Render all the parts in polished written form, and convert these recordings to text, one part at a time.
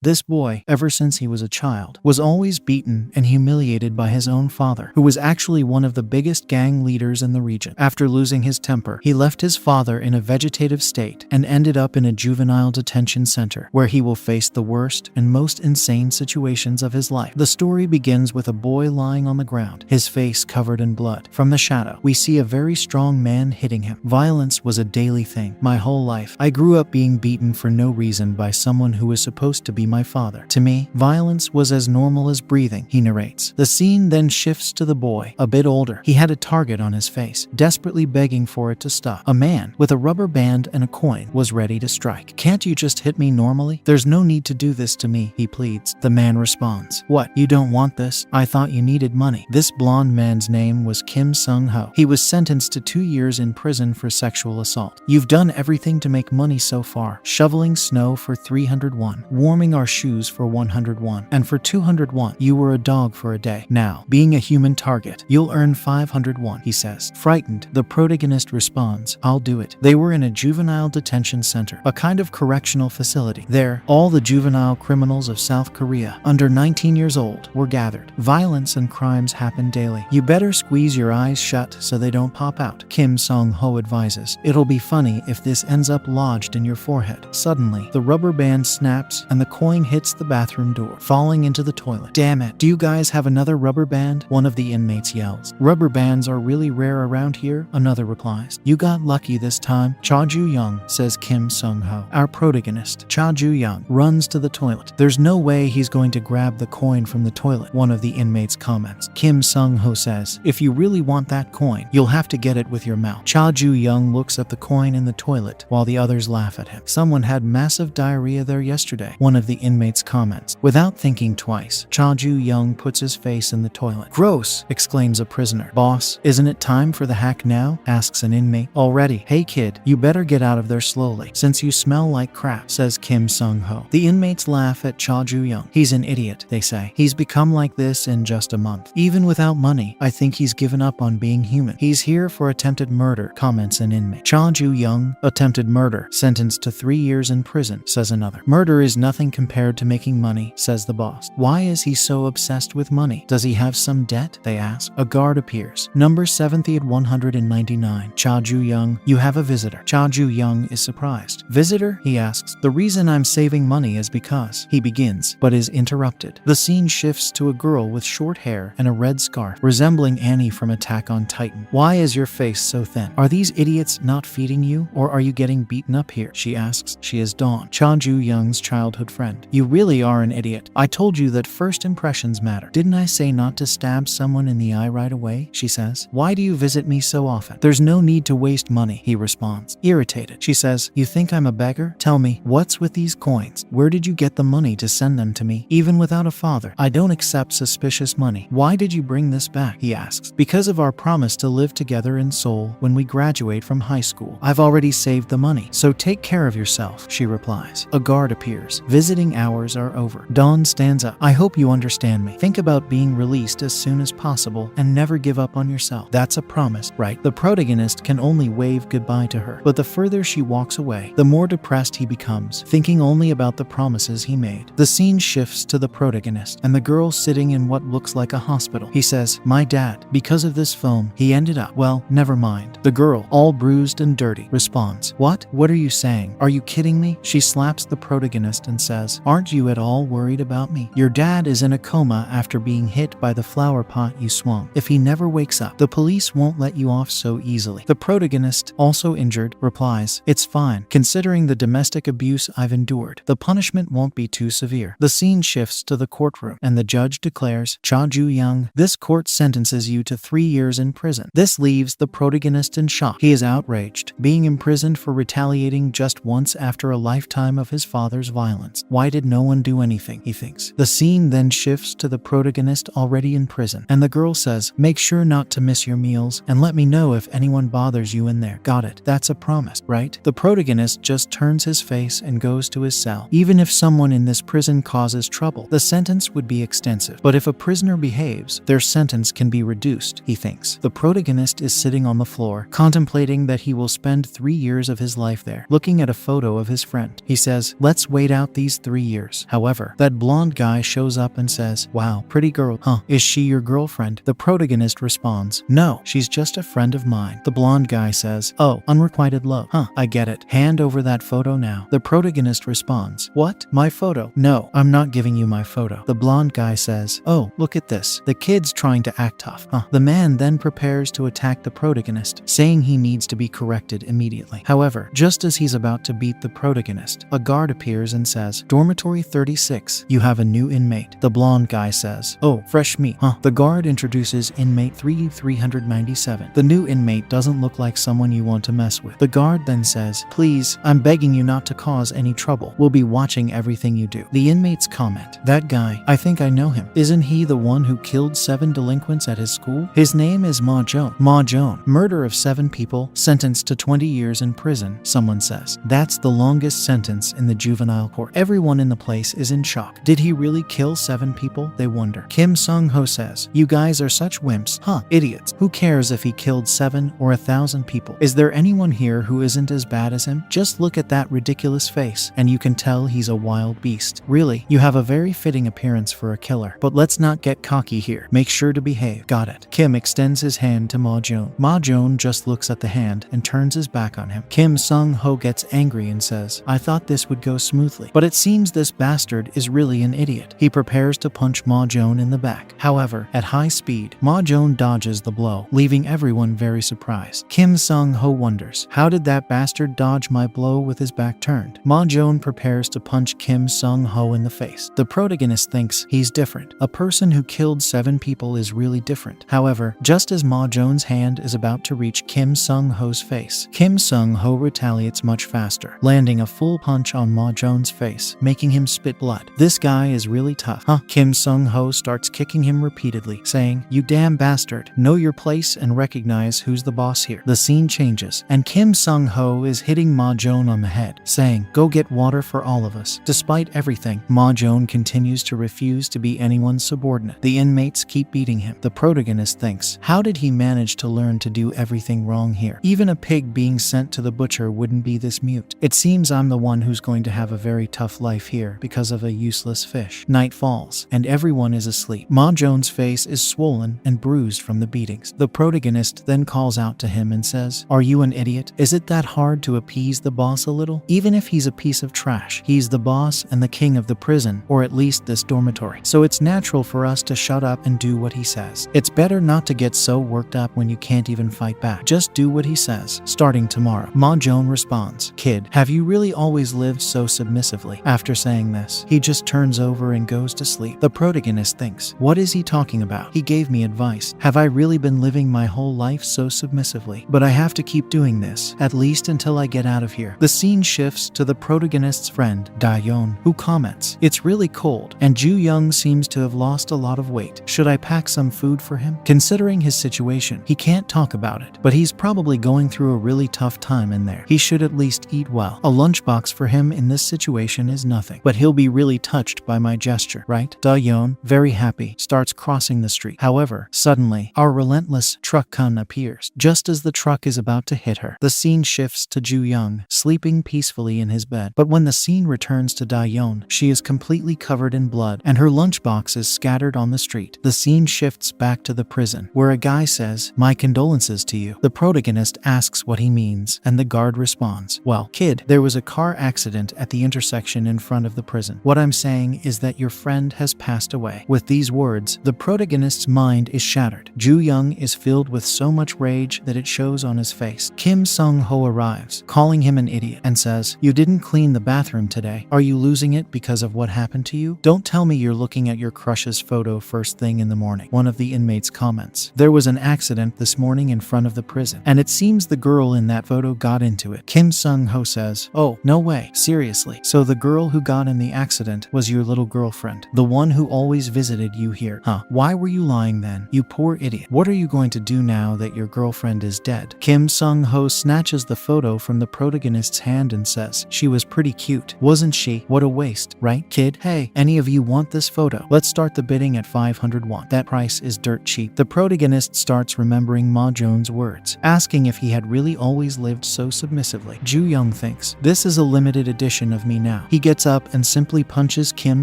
This boy, ever since he was a child, was always beaten and humiliated by his own father, who was actually one of the biggest gang leaders in the region. After losing his temper, he left his father in a vegetative state and ended up in a juvenile detention center, where he will face the worst and most insane situations of his life. The story begins with a boy lying on the ground, his face covered in blood. From the shadow, we see a very strong man hitting him. Violence was a daily thing. My whole life, I grew up being beaten for no reason by someone who was supposed to be my father. To me, violence was as normal as breathing, he narrates. The scene then shifts to the boy, a bit older. He had a target on his face, desperately begging for it to stop. A man with a rubber band and a coin was ready to strike. "Can't you just hit me normally? There's no need to do this to me," he pleads. The man responds, "What, you don't want this? I thought you needed money." This blonde man's name was Kim Sung-ho. He was sentenced to 2 years in prison for sexual assault. "You've done everything to make money so far. Shoveling snow for 301, warming our shoes for 101, and for 201, you were a dog for a day. Now, being a human target, you'll earn 501, he says. Frightened, the protagonist responds, "I'll do it." They were in a juvenile detention center, a kind of correctional facility. There, all the juvenile criminals of South Korea, under 19 years old, were gathered. Violence and crimes happen daily. "You better squeeze your eyes shut so they don't pop out," Kim Sung-ho advises. "It'll be funny if this ends up lodged in your forehead." Suddenly, the rubber band snaps and the coin hits the bathroom door, falling into the toilet. "Damn it, do you guys have another rubber band?" one of the inmates yells. "Rubber bands are really rare around here," another replies. "You got lucky this time." Cha Ju-young, says Kim Sung-ho. Our protagonist, Cha Ju-young, runs to the toilet. "There's no way he's going to grab the coin from the toilet," one of the inmates comments. Kim Sung-ho says, "If you really want that coin, you'll have to get it with your mouth." Cha Ju-young looks at the coin in the toilet while the others laugh at him. "Someone had massive diarrhea there yesterday," one of the inmates comments. Without thinking twice, Cha Ju-young puts his face in the toilet. "Gross!" exclaims a prisoner. "Boss, isn't it time for the hack now?" asks an inmate. "Already. Hey kid, you better get out of there slowly, since you smell like crap," says Kim Sung-ho. The inmates laugh at Cha Ju-young. "He's an idiot," they say. "He's become like this in just a month. Even without money, I think he's given up on being human. He's here for attempted murder," comments an inmate. "Cha Ju-young, attempted murder, sentenced to 3 years in prison," says another. "Murder is nothing compared to making money," says the boss. "Why is he so obsessed with money? Does he have some debt?" they ask. A guard appears. "Number 70 at 199. Cha Ju-young, you have a visitor." Cha Ju-young is surprised. "Visitor?" he asks. "The reason I'm saving money is because," he begins, but is interrupted. The scene shifts to a girl with short hair and a red scarf, resembling Annie from Attack on Titan. "Why is your face so thin? Are these idiots not feeding you, or are you getting beaten up here?" she asks. She is Dawn, Cha Ju-young's childhood friend. "You really are an idiot. I told you that first impressions matter. Didn't I say not to stab someone in the eye right away?" she says. "Why do you visit me so often?" "There's no need to waste money," he responds. Irritated, she says, "You think I'm a beggar? Tell me, what's with these coins? Where did you get the money to send them to me? Even without a father, I don't accept suspicious money." "Why did you bring this back?" he asks. "Because of our promise to live together in Seoul when we graduate from high school. I've already saved the money, so take care of yourself," she replies. A guard appears. "Visiting hours are over." Dawn stands up. "I hope you understand me. Think about being released as soon as possible and never give up on yourself. That's a promise, right?" The protagonist can only wave goodbye to her, but the further she walks away, the more depressed he becomes, thinking only about the promises he made. The scene shifts to the protagonist and the girl sitting in what looks like a hospital. He says, "My dad, because of this foam, he ended up, well, never mind." The girl, all bruised and dirty, responds, "What? What are you saying? Are you kidding me?" She slaps the protagonist and says, "Aren't you at all worried about me? Your dad is in a coma after being hit by the flower pot you swung. If he never wakes up, the police won't let you off so easily." The protagonist, also injured, replies, "It's fine. Considering the domestic abuse I've endured, the punishment won't be too severe." The scene shifts to the courtroom and the judge declares, "Cha Ju-young, this court sentences you to 3 years in prison." This leaves the protagonist in shock. He is outraged, being imprisoned for retaliating just once after a lifetime of his father's violence. Why did no one do anything, he thinks. The scene then shifts to the protagonist already in prison, and the girl says, "Make sure not to miss your meals, and let me know if anyone bothers you in there. Got it? That's a promise, right?" The protagonist just turns his face and goes to his cell. Even if someone in this prison causes trouble, the sentence would be extensive. But if a prisoner behaves, their sentence can be reduced, he thinks. The protagonist is sitting on the floor, contemplating that he will spend 3 years of his life there, looking at a photo of his friend. He says, "Let's wait out these 3 3 years. However, that blonde guy shows up and says, "Wow, pretty girl, huh? Is she your girlfriend?" The protagonist responds, "No, she's just a friend of mine." The blonde guy says, "Oh, unrequited love. Huh, I get it. Hand over that photo now." The protagonist responds, "What? My photo? No, I'm not giving you my photo." The blonde guy says, "Oh, look at this. The kid's trying to act tough, huh?" The man then prepares to attack the protagonist, saying he needs to be corrected immediately. However, just as he's about to beat the protagonist, a guard appears and says, "Dormitory 36, you have a new inmate." The blonde guy says, "Oh, fresh meat, huh?" The guard introduces inmate 397. The new inmate doesn't look like someone you want to mess with. The guard then says, "Please, I'm begging you not to cause any trouble. We'll be watching everything you do." The inmates comment, "That guy, I think I know him. Isn't he the one who killed 7 delinquents at his school? His name is Ma Joan." Ma Joan, murder of 7 people, sentenced to 20 years in prison, someone says. That's the longest sentence in the juvenile court. Everyone in the place is in shock. Did he really kill 7 people? They wonder. Kim Sung-ho says, "You guys are such wimps, huh? Idiots. Who cares if he killed 7 or 1,000 people? Is there anyone here who isn't as bad as him? Just look at that ridiculous face, and you can tell he's a wild beast. Really, you have a very fitting appearance for a killer. But let's not get cocky here. Make sure to behave. Got it." Kim extends his hand to Ma Joan. Ma Joan just looks at the hand and turns his back on him. Kim Sung-ho gets angry and says, "I thought this would go smoothly, but it seems this bastard is really an idiot." He prepares to punch Ma Joan in the back. However, at high speed, Ma Joan dodges the blow, leaving everyone very surprised. Kim Sung-ho wonders, how did that bastard dodge my blow with his back turned? Ma Joan prepares to punch Kim Sung-ho in the face. The protagonist thinks he's different. A person who killed 7 people is really different. However, just as Ma Joan's hand is about to reach Kim Sung-ho's face, Kim Sung-ho retaliates much faster, landing a full punch on Ma Joan's face, making him spit blood. This guy is really tough, huh? Kim Sung-ho starts kicking him repeatedly, saying, "You damn bastard, know your place and recognize who's the boss here." The scene changes, and Kim Sung-ho is hitting Ma Joan on the head, saying, "Go get water for all of us." Despite everything, Ma Joan continues to refuse to be anyone's subordinate. The inmates keep beating him. The protagonist thinks, how did he manage to learn to do everything wrong here? Even a pig being sent to the butcher wouldn't be this mute. It seems I'm the one who's going to have a very tough life here because of a useless fish. Night falls, and everyone is asleep. Ma Joan's face is swollen and bruised from the beatings. The protagonist then calls out to him and says, "Are you an idiot? Is it that hard to appease the boss a little? Even if he's a piece of trash, he's the boss and the king of the prison, or at least this dormitory. So it's natural for us to shut up and do what he says. It's better not to get so worked up when you can't even fight back. Just do what he says, starting tomorrow." Ma Joan responds, "Kid, have you really always lived so submissively?" After saying this, he just turns over and goes to sleep. The protagonist thinks, what is he talking about? He gave me advice. Have I really been living my whole life so submissively? But I have to keep doing this, at least until I get out of here. The scene shifts to the protagonist's friend, Da-yeon, who comments, "It's really cold, and Ju-young seems to have lost a lot of weight. Should I pack some food for him?" Considering his situation, he can't talk about it, but he's probably going through a really tough time in there. He should at least eat well. A lunchbox for him in this situation is nothing, but he'll be really touched by my gesture, right? Da-yeon, very happy, starts crossing the street. However, suddenly, our relentless truck Kun appears. Just as the truck is about to hit her, the scene shifts to Ju-young, sleeping peacefully in his bed. But when the scene returns to Da-yeon, she is completely covered in blood, and her lunchbox is scattered on the street. The scene shifts back to the prison, where a guy says, "My condolences to you." The protagonist asks what he means, and the guard responds, "Well, kid, there was a car accident at the intersection in front of the prison. What I'm saying is that your friend has passed away." With these words, the protagonist's mind is shattered. Ju-young is filled with so much rage that it shows on his face. Kim Sung-ho arrives, calling him an idiot, and says, "You didn't clean the bathroom today. Are you losing it because of what happened to you? Don't tell me you're looking at your crush's photo first thing in the morning." One of the inmates comments, "There was an accident this morning in front of the prison, and it seems the girl in that photo got into it." Kim Sung-ho says, "Oh, no way, seriously. So the girl who got in the accident was your little girlfriend, the one who always visited you here, huh? Why were you lying then, you poor idiot? What are you going to do now that your girlfriend is dead?" Kim Sung-ho snatches the photo from the protagonist's hand and says, "She was pretty cute, wasn't she? What a waste, right, kid? Hey, any of you want this photo? Let's start the bidding at 500 won. That price is dirt cheap." The protagonist starts remembering Ma Joan's words, asking if he had really always lived so submissively. Ju-young thinks, this is a limited edition of me now. He gets gets up and simply punches Kim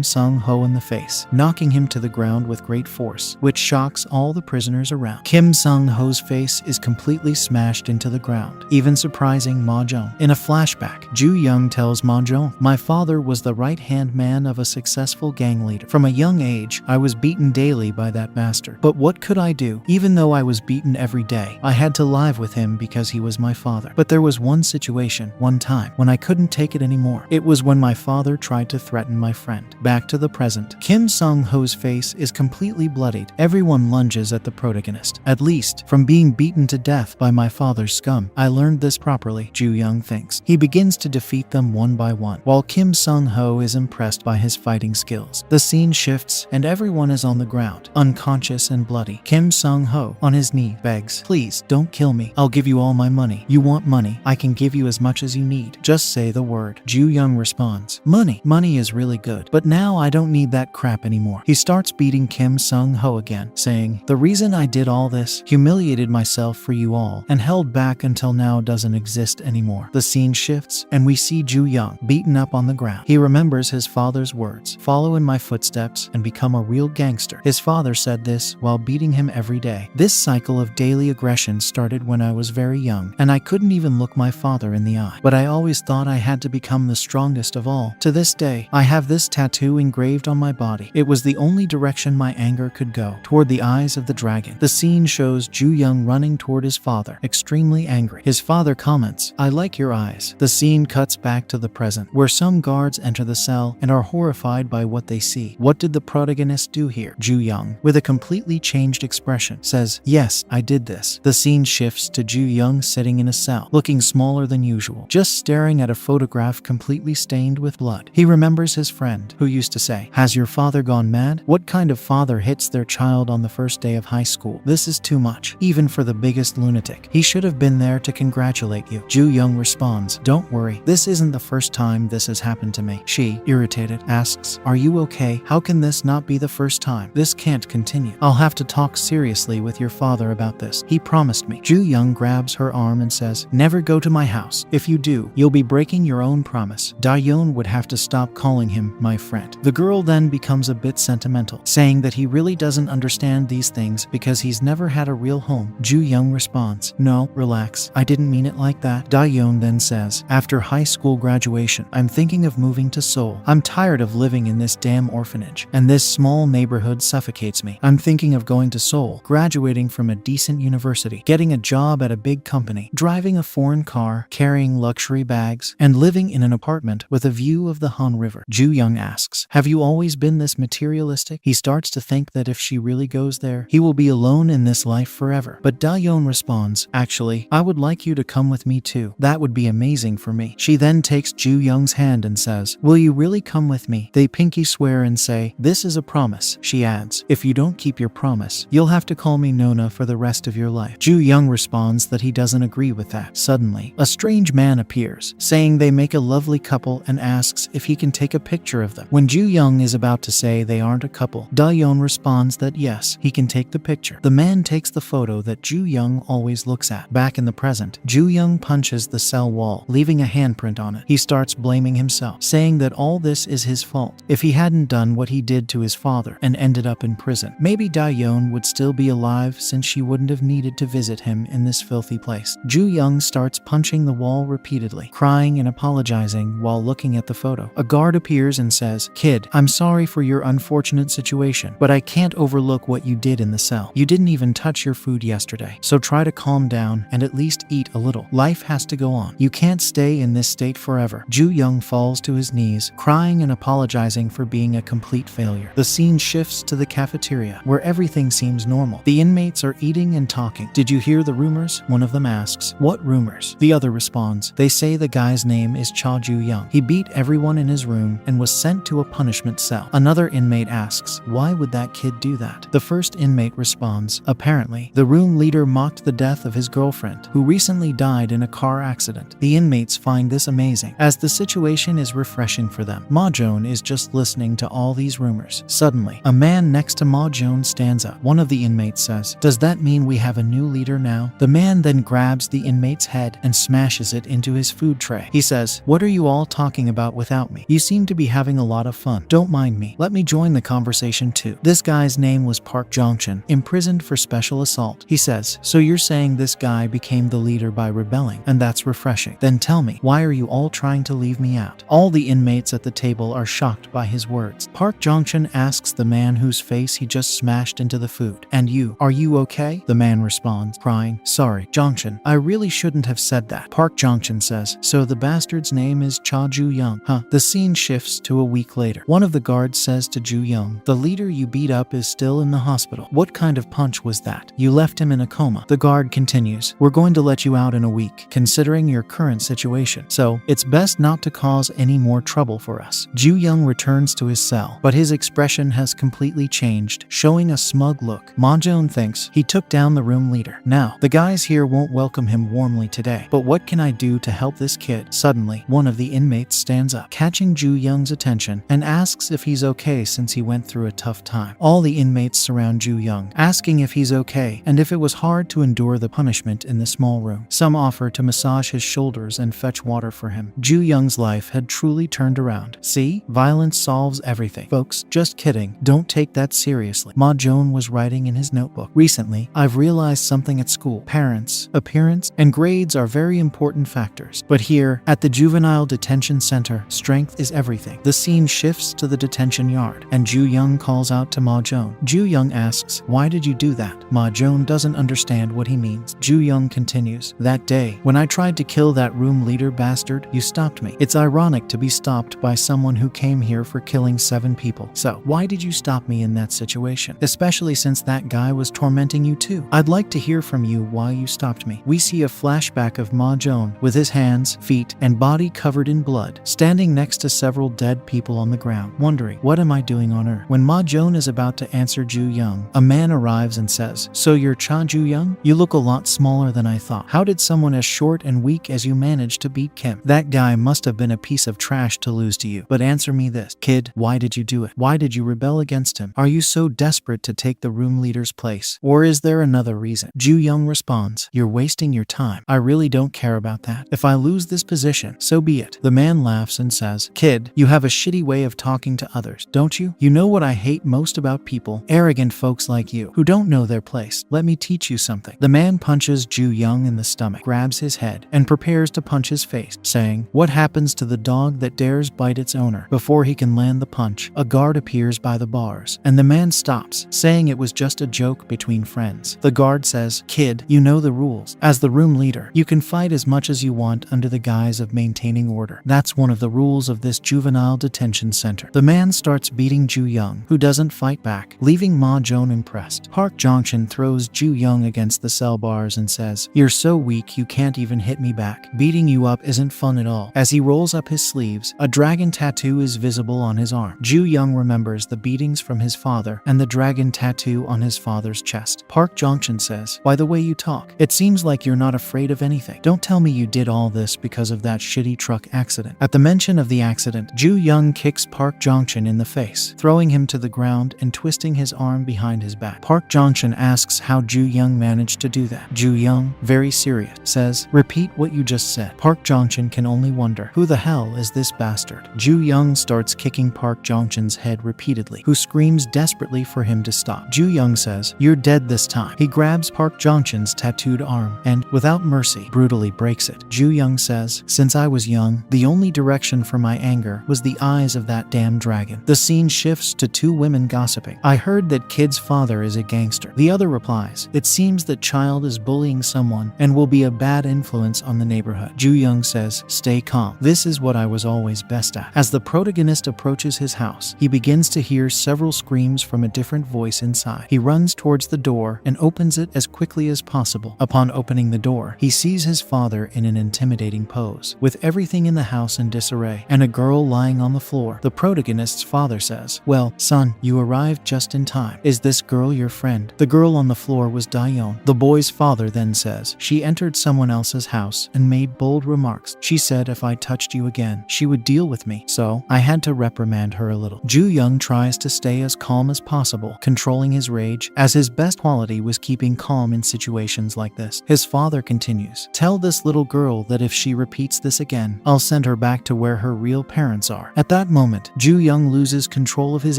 Sung-ho in the face, knocking him to the ground with great force, which shocks all the prisoners around. Kim Sung-ho's face is completely smashed into the ground, even surprising Ma Jong. In a flashback, Ju Young tells Ma Jong, "My father was the right-hand man of a successful gang leader. From a young age, I was beaten daily by that bastard. But what could I do? Even though I was beaten every day, I had to live with him because he was my father. But there was one situation, one time, when I couldn't take it anymore. It was when my father tried to threaten my friend." Back to the present. Kim Sung-ho's face is completely bloodied. Everyone lunges at the protagonist. "At least, from being beaten to death by my father's scum, I learned this properly," Ju Young thinks. He begins to defeat them one by one, while Kim Sung-ho is impressed by his fighting skills. The scene shifts, and everyone is on the ground, unconscious and bloody. Kim Sung-ho, on his knee, begs, "Please, don't kill me. I'll give you all my money. You want money? I can give you as much as you need. Just say the word." Ju Young responds, "Money. Money is really good. But now I don't need that crap anymore." He starts beating Kim Sung-ho again, saying, "The reason I did all this, humiliated myself for you all, and held back until now doesn't exist anymore." The scene shifts, and we see Ju Young beaten up on the ground. He remembers his father's words, "Follow in my footsteps and become a real gangster." His father said this while beating him every day. "This cycle of daily aggression started when I was very young, and I couldn't even look my father in the eye. But I always thought I had to become the strongest of all. To this day, I have this tattoo engraved on my body. It was the only direction my anger could go, toward the eyes of the dragon." The scene shows Ju Young running toward his father, extremely angry. His father comments, "I like your eyes." The scene cuts back to the present, where some guards enter the cell and are horrified by what they see. What did the protagonist do here? Ju Young, with a completely changed expression, says, "Yes, I did this." The scene shifts to Ju Young sitting in a cell, looking smaller than usual, just staring at a photograph completely stained with blood. He remembers his friend, who used to say, "Has your father gone mad? What kind of father hits their child on the first day of high school? This is too much, even for the biggest lunatic. He should have been there to congratulate you." Ju Young responds, "Don't worry, this isn't the first time this has happened to me." She, irritated, asks, "Are you okay? How can this not be the first time? This can't continue. I'll have to talk seriously with your father about this. He promised me." Ju Young grabs her arm and says, "Never go to my house. If you do, you'll be breaking your own promise." Da-yeon would have to stop calling him my friend. The girl then becomes a bit sentimental, saying that he really doesn't understand these things because he's never had a real home. Ju Young responds, "No, relax. I didn't mean it like that." Da-yeon then says, "After high school graduation, I'm thinking of moving to Seoul. I'm tired of living in this damn orphanage, and this small neighborhood suffocates me. I'm thinking of going to Seoul, graduating from a decent university, getting a job at a big company, driving a foreign car, carrying luxury bags, and living in an apartment with a view of the Han River." Ju Young asks, "Have you always been this materialistic?" He starts to think that if she really goes there, he will be alone in this life forever. But Da-yeon responds, "Actually, I would like you to come with me too. That would be amazing for me." She then takes Ju Young's hand and says, "Will you really come with me?" They pinky swear and say, "This is a promise." She adds, "If you don't keep your promise, you'll have to call me Nona for the rest of your life." Ju Young responds that he doesn't agree with that. Suddenly, a strange man appears, saying they make a lovely couple and asks if he can take a picture of them. When Ju Young is about to say they aren't a couple, Da-yeon responds that yes, he can take the picture. The man takes the photo that Ju Young always looks at. Back in the present, Ju Young punches the cell wall, leaving a handprint on it. He starts blaming himself, saying that all this is his fault. If he hadn't done what he did to his father and ended up in prison, maybe Da-yeon would still be alive since she wouldn't have needed to visit him in this filthy place. Ju Young starts punching the wall repeatedly, crying and apologizing while looking at the photo. A guard appears and says, "Kid, I'm sorry for your unfortunate situation, but I can't overlook what you did in the cell. You didn't even touch your food yesterday, so try to calm down and at least eat a little. Life has to go on. You can't stay in this state forever." Ju Young falls to his knees, crying and apologizing for being a complete failure. The scene shifts to the cafeteria, where everything seems normal. The inmates are eating and talking. "Did you hear the rumors?" One of them asks. "What rumors?" The other responds, "They say the guy's name is Cha Ju Young. He beat everyone in his room and was sent to a punishment cell." Another inmate asks, "Why would that kid do that?" The first inmate responds, "Apparently, the room leader mocked the death of his girlfriend, who recently died in a car accident." The inmates find this amazing, as the situation is refreshing for them. Ma Joan is just listening to all these rumors. Suddenly, a man next to Ma Joan stands up. One of the inmates says, "Does that mean we have a new leader now?" The man then grabs the inmate's head and smashes it into his food tray. He says, "What are you all talking about with without me. You seem to be having a lot of fun. Don't mind me. Let me join the conversation too. This guy's name was Park Jong-chun, imprisoned for special assault. He says, so you're saying this guy became the leader by rebelling, and that's refreshing. Then tell me, why are you all trying to leave me out? All the inmates at the table are shocked by his words. Park Jong-chun asks the man whose face he just smashed into the food, and you, are you okay? The man responds, crying, sorry, Jong-chun, I really shouldn't have said that. Park Jong-chun says, so the bastard's name is Cha Ju-young, huh? The scene shifts to a week later. One of the guards says to Ju-young, the leader you beat up is still in the hospital. What kind of punch was that? You left him in a coma. The guard continues, we're going to let you out in a week, considering your current situation. So, it's best not to cause any more trouble for us. Ju-young returns to his cell, but his expression has completely changed, showing a smug look. Ma-jone thinks he took down the room leader. Now, the guys here won't welcome him warmly today, but what can I do to help this kid? Suddenly, one of the inmates stands up, catching Ju-young's attention, and asks if he's okay since he went through a tough time. All the inmates surround Ju-young, asking if he's okay and if it was hard to endure the punishment in the small room. Some offer to massage his shoulders and fetch water for him. Ju-young's life had truly turned around. See? Violence solves everything. Folks, just kidding. Don't take that seriously. Ma-jone was writing in his notebook. Recently, I've realized something at school. Parents, appearance, and grades are very important factors. But here, at the Juvenile Detention Center, strength is everything. The scene shifts to the detention yard, and Ju-young calls out to Ma-jone. Ju-young asks, why did you do that? Ma-jone doesn't understand what he means. Ju-young continues, that day, when I tried to kill that room leader bastard, you stopped me. It's ironic to be stopped by someone who came here for killing 7 people. So, why did you stop me in that situation? Especially since that guy was tormenting you too. I'd like to hear from you why you stopped me. We see a flashback of Ma-jone with his hands, feet, and body covered in blood, standing next to several dead people on the ground, wondering, what am I doing on earth? When Ma-jone is about to answer Ju-young, a man arrives and says, so you're Cha Ju-young? You look a lot smaller than I thought. How did someone as short and weak as you manage to beat Kim? That guy must have been a piece of trash to lose to you. But answer me this, kid, why did you do it? Why did you rebel against him? Are you so desperate to take the room leader's place? Or is there another reason? Ju-young responds, you're wasting your time. I really don't care about that. If I lose this position, so be it. The man laughs and says, kid, you have a shitty way of talking to others, don't you? You know what I hate most about people? Arrogant folks like you, who don't know their place. Let me teach you something. The man punches Ju-young in the stomach, grabs his head, and prepares to punch his face, saying, what happens to the dog that dares bite its owner? Before he can land the punch, a guard appears by the bars, and the man stops, saying it was just a joke between friends. The guard says, kid, you know the rules. As the room leader, you can fight as much as you want under the guise of maintaining order. That's one of the rules of this juvenile detention center. The man starts beating Ju-young, who doesn't fight back, leaving Ma-jone impressed. Park Jong-chun throws Ju-young against the cell bars and says, you're so weak you can't even hit me back. Beating you up isn't fun at all. As he rolls up his sleeves, a dragon tattoo is visible on his arm. Ju-young remembers the beatings from his father and the dragon tattoo on his father's chest. Park Jong-chun says, by the way you talk, it seems like you're not afraid of anything. Don't tell me you did all this because of that shitty truck accident. At the mention of the accident, Ju-young kicks Park Jong-chun in the face, throwing him to the ground and twisting his arm behind his back. Park Jong-chun asks how Ju-young managed to do that. Ju-young, very serious, says, repeat what you just said. Park Jong-chun can only wonder, who the hell is this bastard? Ju-young starts kicking Park Jong-chun's head repeatedly, who screams desperately for him to stop. Ju-young says, you're dead this time. He grabs Park Jong-chun's tattooed arm and, without mercy, brutally breaks it. Ju-young says, since I was young, the only direction for my anger was the eyes of that damn dragon. The scene shifts to 2 women gossiping. I heard that kid's father is a gangster. The other replies, it seems that child is bullying someone and will be a bad influence on the neighborhood. Ju-young says, stay calm. This is what I was always best at. As the protagonist approaches his house, he begins to hear several screams from a different voice inside. He runs towards the door and opens it as quickly as possible. Upon opening the door, he sees his father in an intimidating pose, with everything in the house in disarray, and a girl lying on the floor. The protagonist's father says, well, son, you arrived just in time. Is this girl your friend? The girl on the floor was Dayeon. The boy's father then says, she entered someone else's house and made bold remarks. She said if I touched you again, she would deal with me, so I had to reprimand her a little. Ju-young tries to stay as calm as possible, controlling his rage, as his best quality was keeping calm in situations like this. His father continues, tell this little girl that if she repeats this again, I'll send her back to where where her real parents are. At that moment, Ju Young loses control of his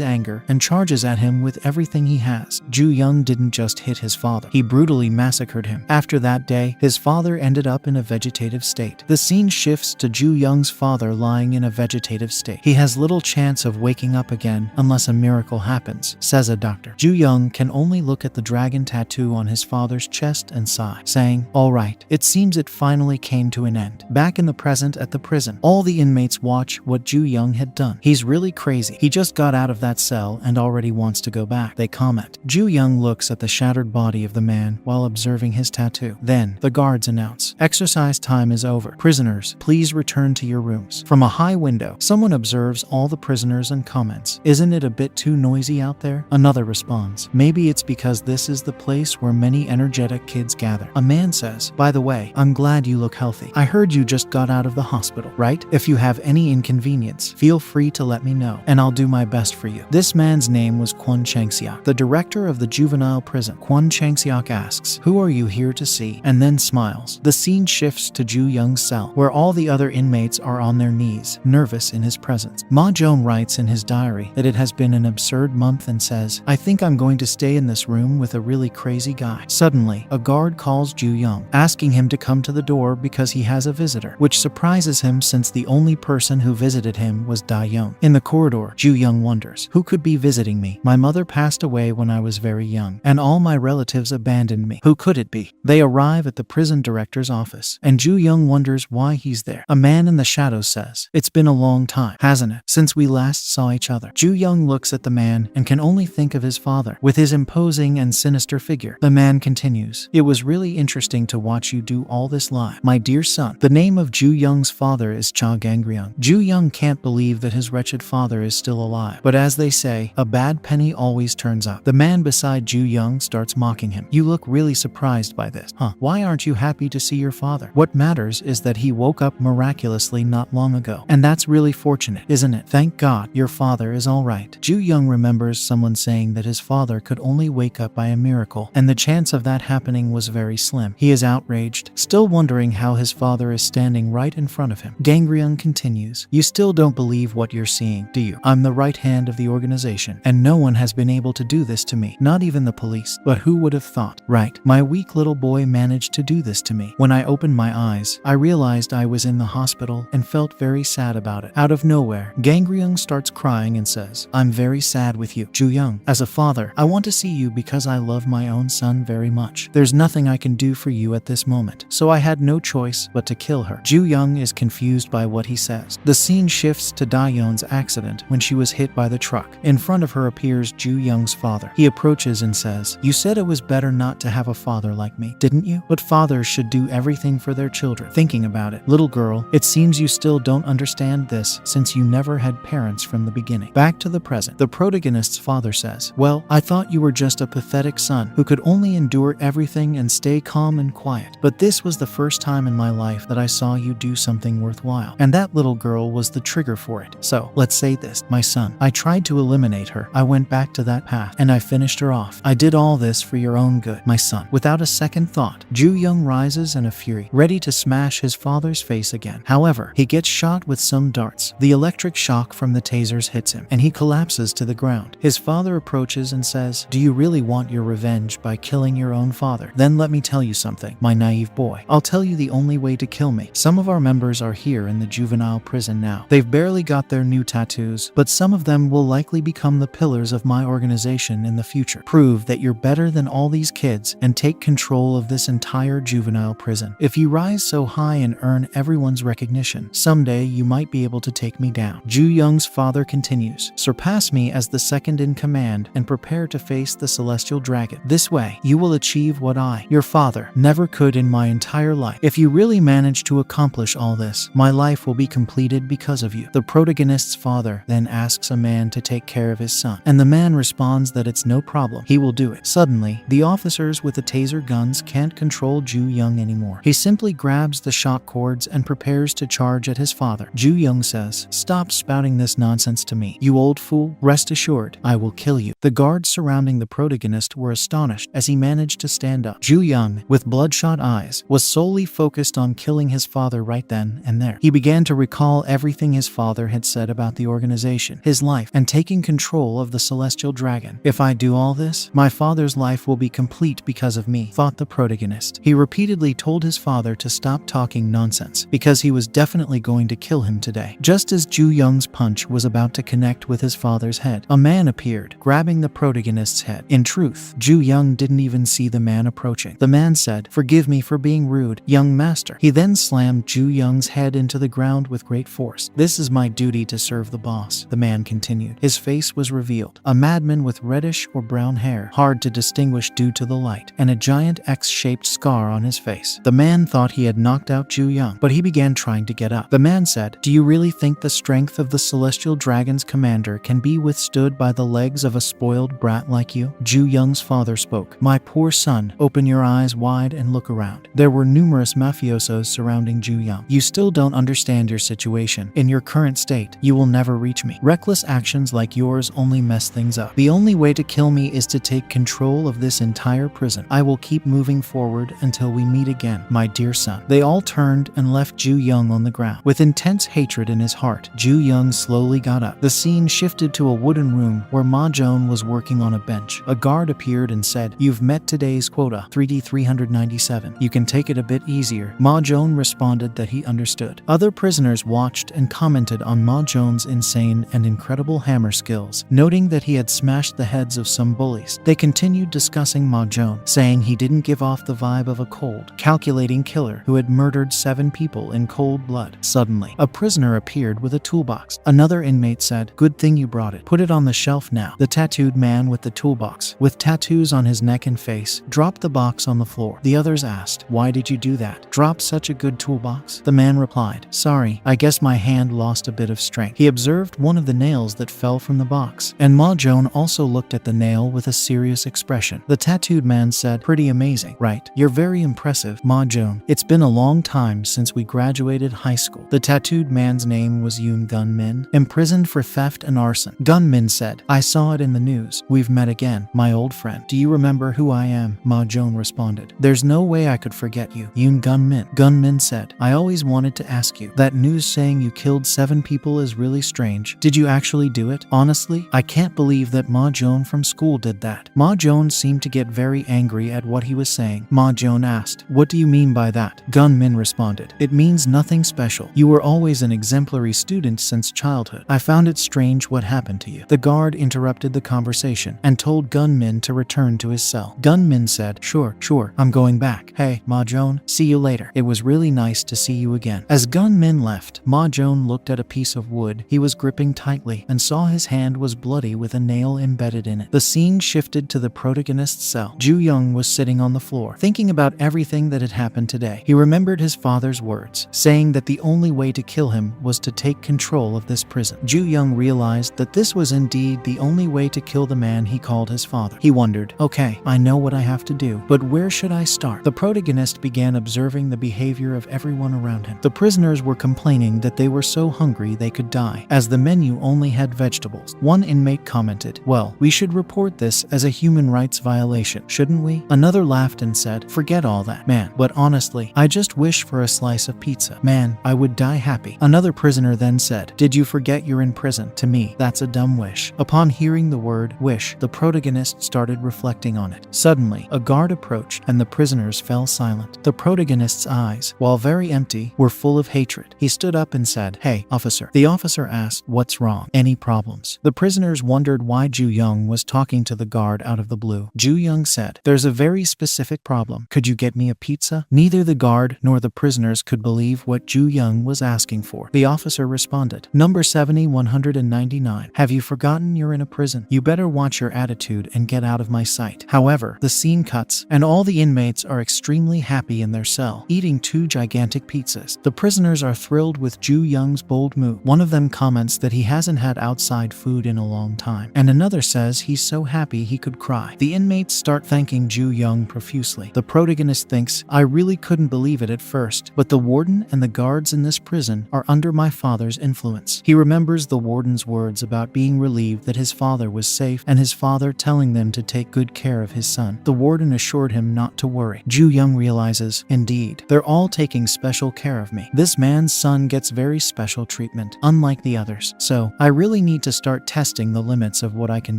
anger and charges at him with everything he has. Ju Young didn't just hit his father, he brutally massacred him. After that day, his father ended up in a vegetative state. The scene shifts to Ju Young's father lying in a vegetative state. He has little chance of waking up again unless a miracle happens, says a doctor. Ju Young can only look at the dragon tattoo on his father's chest and sigh, saying, "All right, it seems it finally came to an end." Back in the present at the prison, all the inmates watch what Ju Young had done. "He's really crazy. He just got out of that cell and already wants to go back," they comment. Ju Young looks at the shattered body of the man while observing his tattoo. Then, the guards announce, "Exercise time is over. Prisoners, please return to your rooms." From a high window, someone observes all the prisoners and comments, "Isn't it a bit too noisy out there?" Another responds, "Maybe it's because this is the place where many energetic kids gather." A man says, "By the way, I'm glad you look healthy. I heard you just got out of the hospital, right? If you have any inconvenience, feel free to let me know, and I'll do my best for you." This man's name was Kwon Changseok, the director of the juvenile prison. Kwon Changseok asks, "Who are you here to see?" and then smiles. The scene shifts to Ju Young's cell, where all the other inmates are on their knees, nervous in his presence. Ma Joan writes in his diary that it has been an absurd month and says, "I think I'm going to stay in this room with a really crazy guy." Suddenly, a guard calls Ju Young, asking him to come to the door because he has a visitor, which surprises him since the only person who visited him was Da-yeon. In the corridor, Ju Young wonders, "Who could be visiting me? My mother passed away when I was very young, and all my relatives abandoned me. Who could it be?" They arrive at the prison director's office, and Ju Young wonders why he's there. A man in the shadows says, "It's been a long time, hasn't it, since we last saw each other?" Ju Young looks at the man and can only think of his father, with his imposing and sinister figure. The man continues, "It was really interesting to watch you do all this live, my dear son." The name of Ju Young's father is Cha Gangryung. Ju Young can't believe that his wretched father is still alive, but as they say, a bad penny always turns up. The man beside Ju Young starts mocking him. "You look really surprised by this, huh? Why aren't you happy to see your father? What matters is that he woke up miraculously not long ago, and that's really fortunate, isn't it? Thank God your father is all right." Ju Young remembers someone saying that his father could only wake up by a miracle, and the chance of that happening was very slim. He is outraged, still wondering how his father is standing right in front of him. Gangryung continues, "You still don't believe what you're seeing, do you? I'm the right hand of the organization, and no one has been able to do this to me, not even the police. But who would have thought? Right, my weak little boy managed to do this to me. When I opened my eyes, I realized I was in the hospital and felt very sad about it." Out of nowhere, Gangryung starts crying and says, "I'm very sad with you, Ju Young. As a father, I want to see you because I love my own son very much. There's nothing I can do for you at this moment, so I had no choice but to kill her." Ju Young is confused by what he says. The scene shifts to Da-yeon's accident when she was hit by the truck. In front of her appears Ju Young's father. He approaches and says, "You said it was better not to have a father like me, didn't you? But fathers should do everything for their children. Thinking about it, little girl, it seems you still don't understand this since you never had parents from the beginning." Back to the present. The protagonist's father says, "Well, I thought you were just a pathetic son who could only endure everything and stay calm and quiet. But this was the first time in my life that I saw you do something worthwhile. And that little girl was the trigger for it. So, let's say this, my son. I tried to eliminate her. I went back to that path, and I finished her off. I did all this for your own good, my son." Without a second thought, Ju Young rises in a fury, ready to smash his father's face again. However, he gets shot with some darts. The electric shock from the tasers hits him, and he collapses to the ground. His father approaches and says, "Do you really want your revenge by killing your own father? Then let me tell you something, my naive boy. I'll tell you the only way to kill me. Some of our members are here in the juvenile prison now. They've barely got their new tattoos, but some of them will likely become the pillars of my organization in the future. Prove that you're better than all these kids and take control of this entire juvenile prison. If you rise so high and earn everyone's recognition, someday you might be able to take me down." Ju Young's father continues, "Surpass me as the second in command and prepare to face the celestial dragon. This way, you will achieve what I, your father, never could in my entire life. If you really manage to accomplish all this, my life will be completed because of you." The protagonist's father then asks a man to take care of his son, and the man responds that it's no problem, he will do it. Suddenly, the officers with the taser guns can't control Ju Young anymore. He simply grabs the shock cords and prepares to charge at his father. Ju Young says, "Stop spouting this nonsense to me, you old fool. Rest assured, I will kill you." The guards surrounding the protagonist were astonished as he managed to stand up. Ju Young, with bloodshot eyes, was solely focused on killing his father right then and there. He began to recall everything his father had said about the organization, his life, and taking control of the celestial dragon. If I do all this, my father's life will be complete because of me, thought the protagonist. He repeatedly told his father to stop talking nonsense, because he was definitely going to kill him today. Just as Ju Young's punch was about to connect with his father's head, a man appeared, grabbing the protagonist's head. In truth, Ju Young didn't even see the man approaching. The man said, "Forgive me for being rude, young master." He then slammed Ju Young's head into the ground with great force. "This is my duty to serve the boss," the man continued. His face was revealed, a madman with reddish or brown hair, hard to distinguish due to the light, and a giant X-shaped scar on his face. The man thought he had knocked out Ju Young, but he began trying to get up. The man said, "Do you really think the strength of the celestial dragon's commander can be withstood by the legs of a spoiled brat like you?" Ju Young's father spoke. "My poor son, open your eyes wide and look around." There were numerous mafiosos surrounding Ju Young. "You still don't understand your situation. In your current state, you will never reach me. Reckless actions like yours only mess things up. The only way to kill me is to take control of this entire prison. I will keep moving forward until we meet again, my dear son." They all turned and left Ju Young on the ground. With intense hatred in his heart, Ju Young slowly got up. The scene shifted to a wooden room where Ma Joan was working on a bench. A guard appeared and said, "You've met today's quota, 3D 397. You can take it a bit easier." Ma Joan responded that he understood. Other prisoners watched and commented on Ma Joan's insane and incredible hammer skills, noting that he had smashed the heads of some bullies. They continued discussing Ma Joan, saying he didn't give off the vibe of a cold, calculating killer who had murdered 7 people in cold blood. Suddenly, a prisoner appeared with a toolbox. Another inmate said, "Good thing you brought it. Put it on the shelf now." The tattooed man with the toolbox, with tattoos on his neck and face, dropped the box on the floor. The others asked, "Why did you do that? Drop such a good toolbox?" The man replied, "Sorry, I guess my hand lost a bit of strength." He observed one of the nails that fell from the box, and Ma Joan also looked at the nail with a serious expression. The tattooed man said, "Pretty amazing, right? You're very impressive, Ma Joan. It's been a long time since we graduated high school." The tattooed man's name was Yoon Gun Min, imprisoned for theft and arson. Gun Min said, "I saw it in the news. We've met again, my old friend." "Do you remember who I am?" Ma Joan responded. "There's no way I could forget you, Yoon Gun Min." Gun Min said, "I always wanted to ask you. That news saying you killed 7 people is really strange. Did you actually do it? Honestly, I can't believe that Ma Joan from school did that." Ma Joan seemed to get very angry at what he was saying. Ma Joan asked, "What do you mean by that?" Gun Min responded, "It means nothing special. You were always an exemplary student since childhood. I found it strange what happened to you." The guard interrupted the conversation and told Gun Min to return to his cell. Gun Min said, Sure, I'm going back. Hey, Ma Joan, see you later. It was really nice to see you again." As Gun Min left, Ma Joan looked at a piece of wood he was gripping tightly and saw his hand was bloody with a nail embedded in it. The scene shifted to the protagonist's cell. Ju Young was sitting on the floor, thinking about everything that had happened today. He remembered his father's words, saying that the only way to kill him was to take control of this prison. Ju Young realized that this was indeed the only way to kill the man he called his father. He wondered, "Okay, I know what I have to do, but where should I start?" The protagonist began observing the behavior of everyone around him. The prisoners were complaining that they were so hungry they could die, as the menu only had vegetables. One inmate commented, "Well, we should report this as a human rights violation, shouldn't we?" Another laughed and said, "Forget all that, man, but honestly, I just wish for a slice of pizza. Man, I would die happy." Another prisoner then said, "Did you forget you're in prison? To me, that's a dumb wish." Upon hearing the word wish, the protagonist started reflecting on it. Suddenly, a guard approached and the prisoners fell silent. The protagonist's eyes, while very empty, were full of hatred. He stood up and said, "Hey, officer." The officer asked, "What's wrong? Any problems?" The prisoners wondered why Ju Young was talking to the guard out of the blue. Ju Young said, "There's a very specific problem. Could you get me a pizza?" Neither the guard nor the prisoners could believe what Ju Young was asking for. The officer responded, "Number 7199. Have you forgotten you're in a prison? You better watch your attitude and get out of my sight." However, the scene cuts, and all the inmates are extremely happy in their cell, eating 2 gigantic pizzas. The prisoners are thrilled with Ju Young's bold move. One of them comments that he hasn't had outside food in a long time, and another says he's so happy he could cry. The inmates start thanking Ju Young profusely. The protagonist thinks, "I really couldn't believe it at first, but the warden and the guards in this prison are under my father's influence." He remembers the warden's words about being relieved that his father was safe and his father telling them to take good care of his son. The warden assured him not to worry. Ju Young realizes, indeed, they're all taking special care of me. This man's son son gets very special treatment, unlike the others. So, I really need to start testing the limits of what I can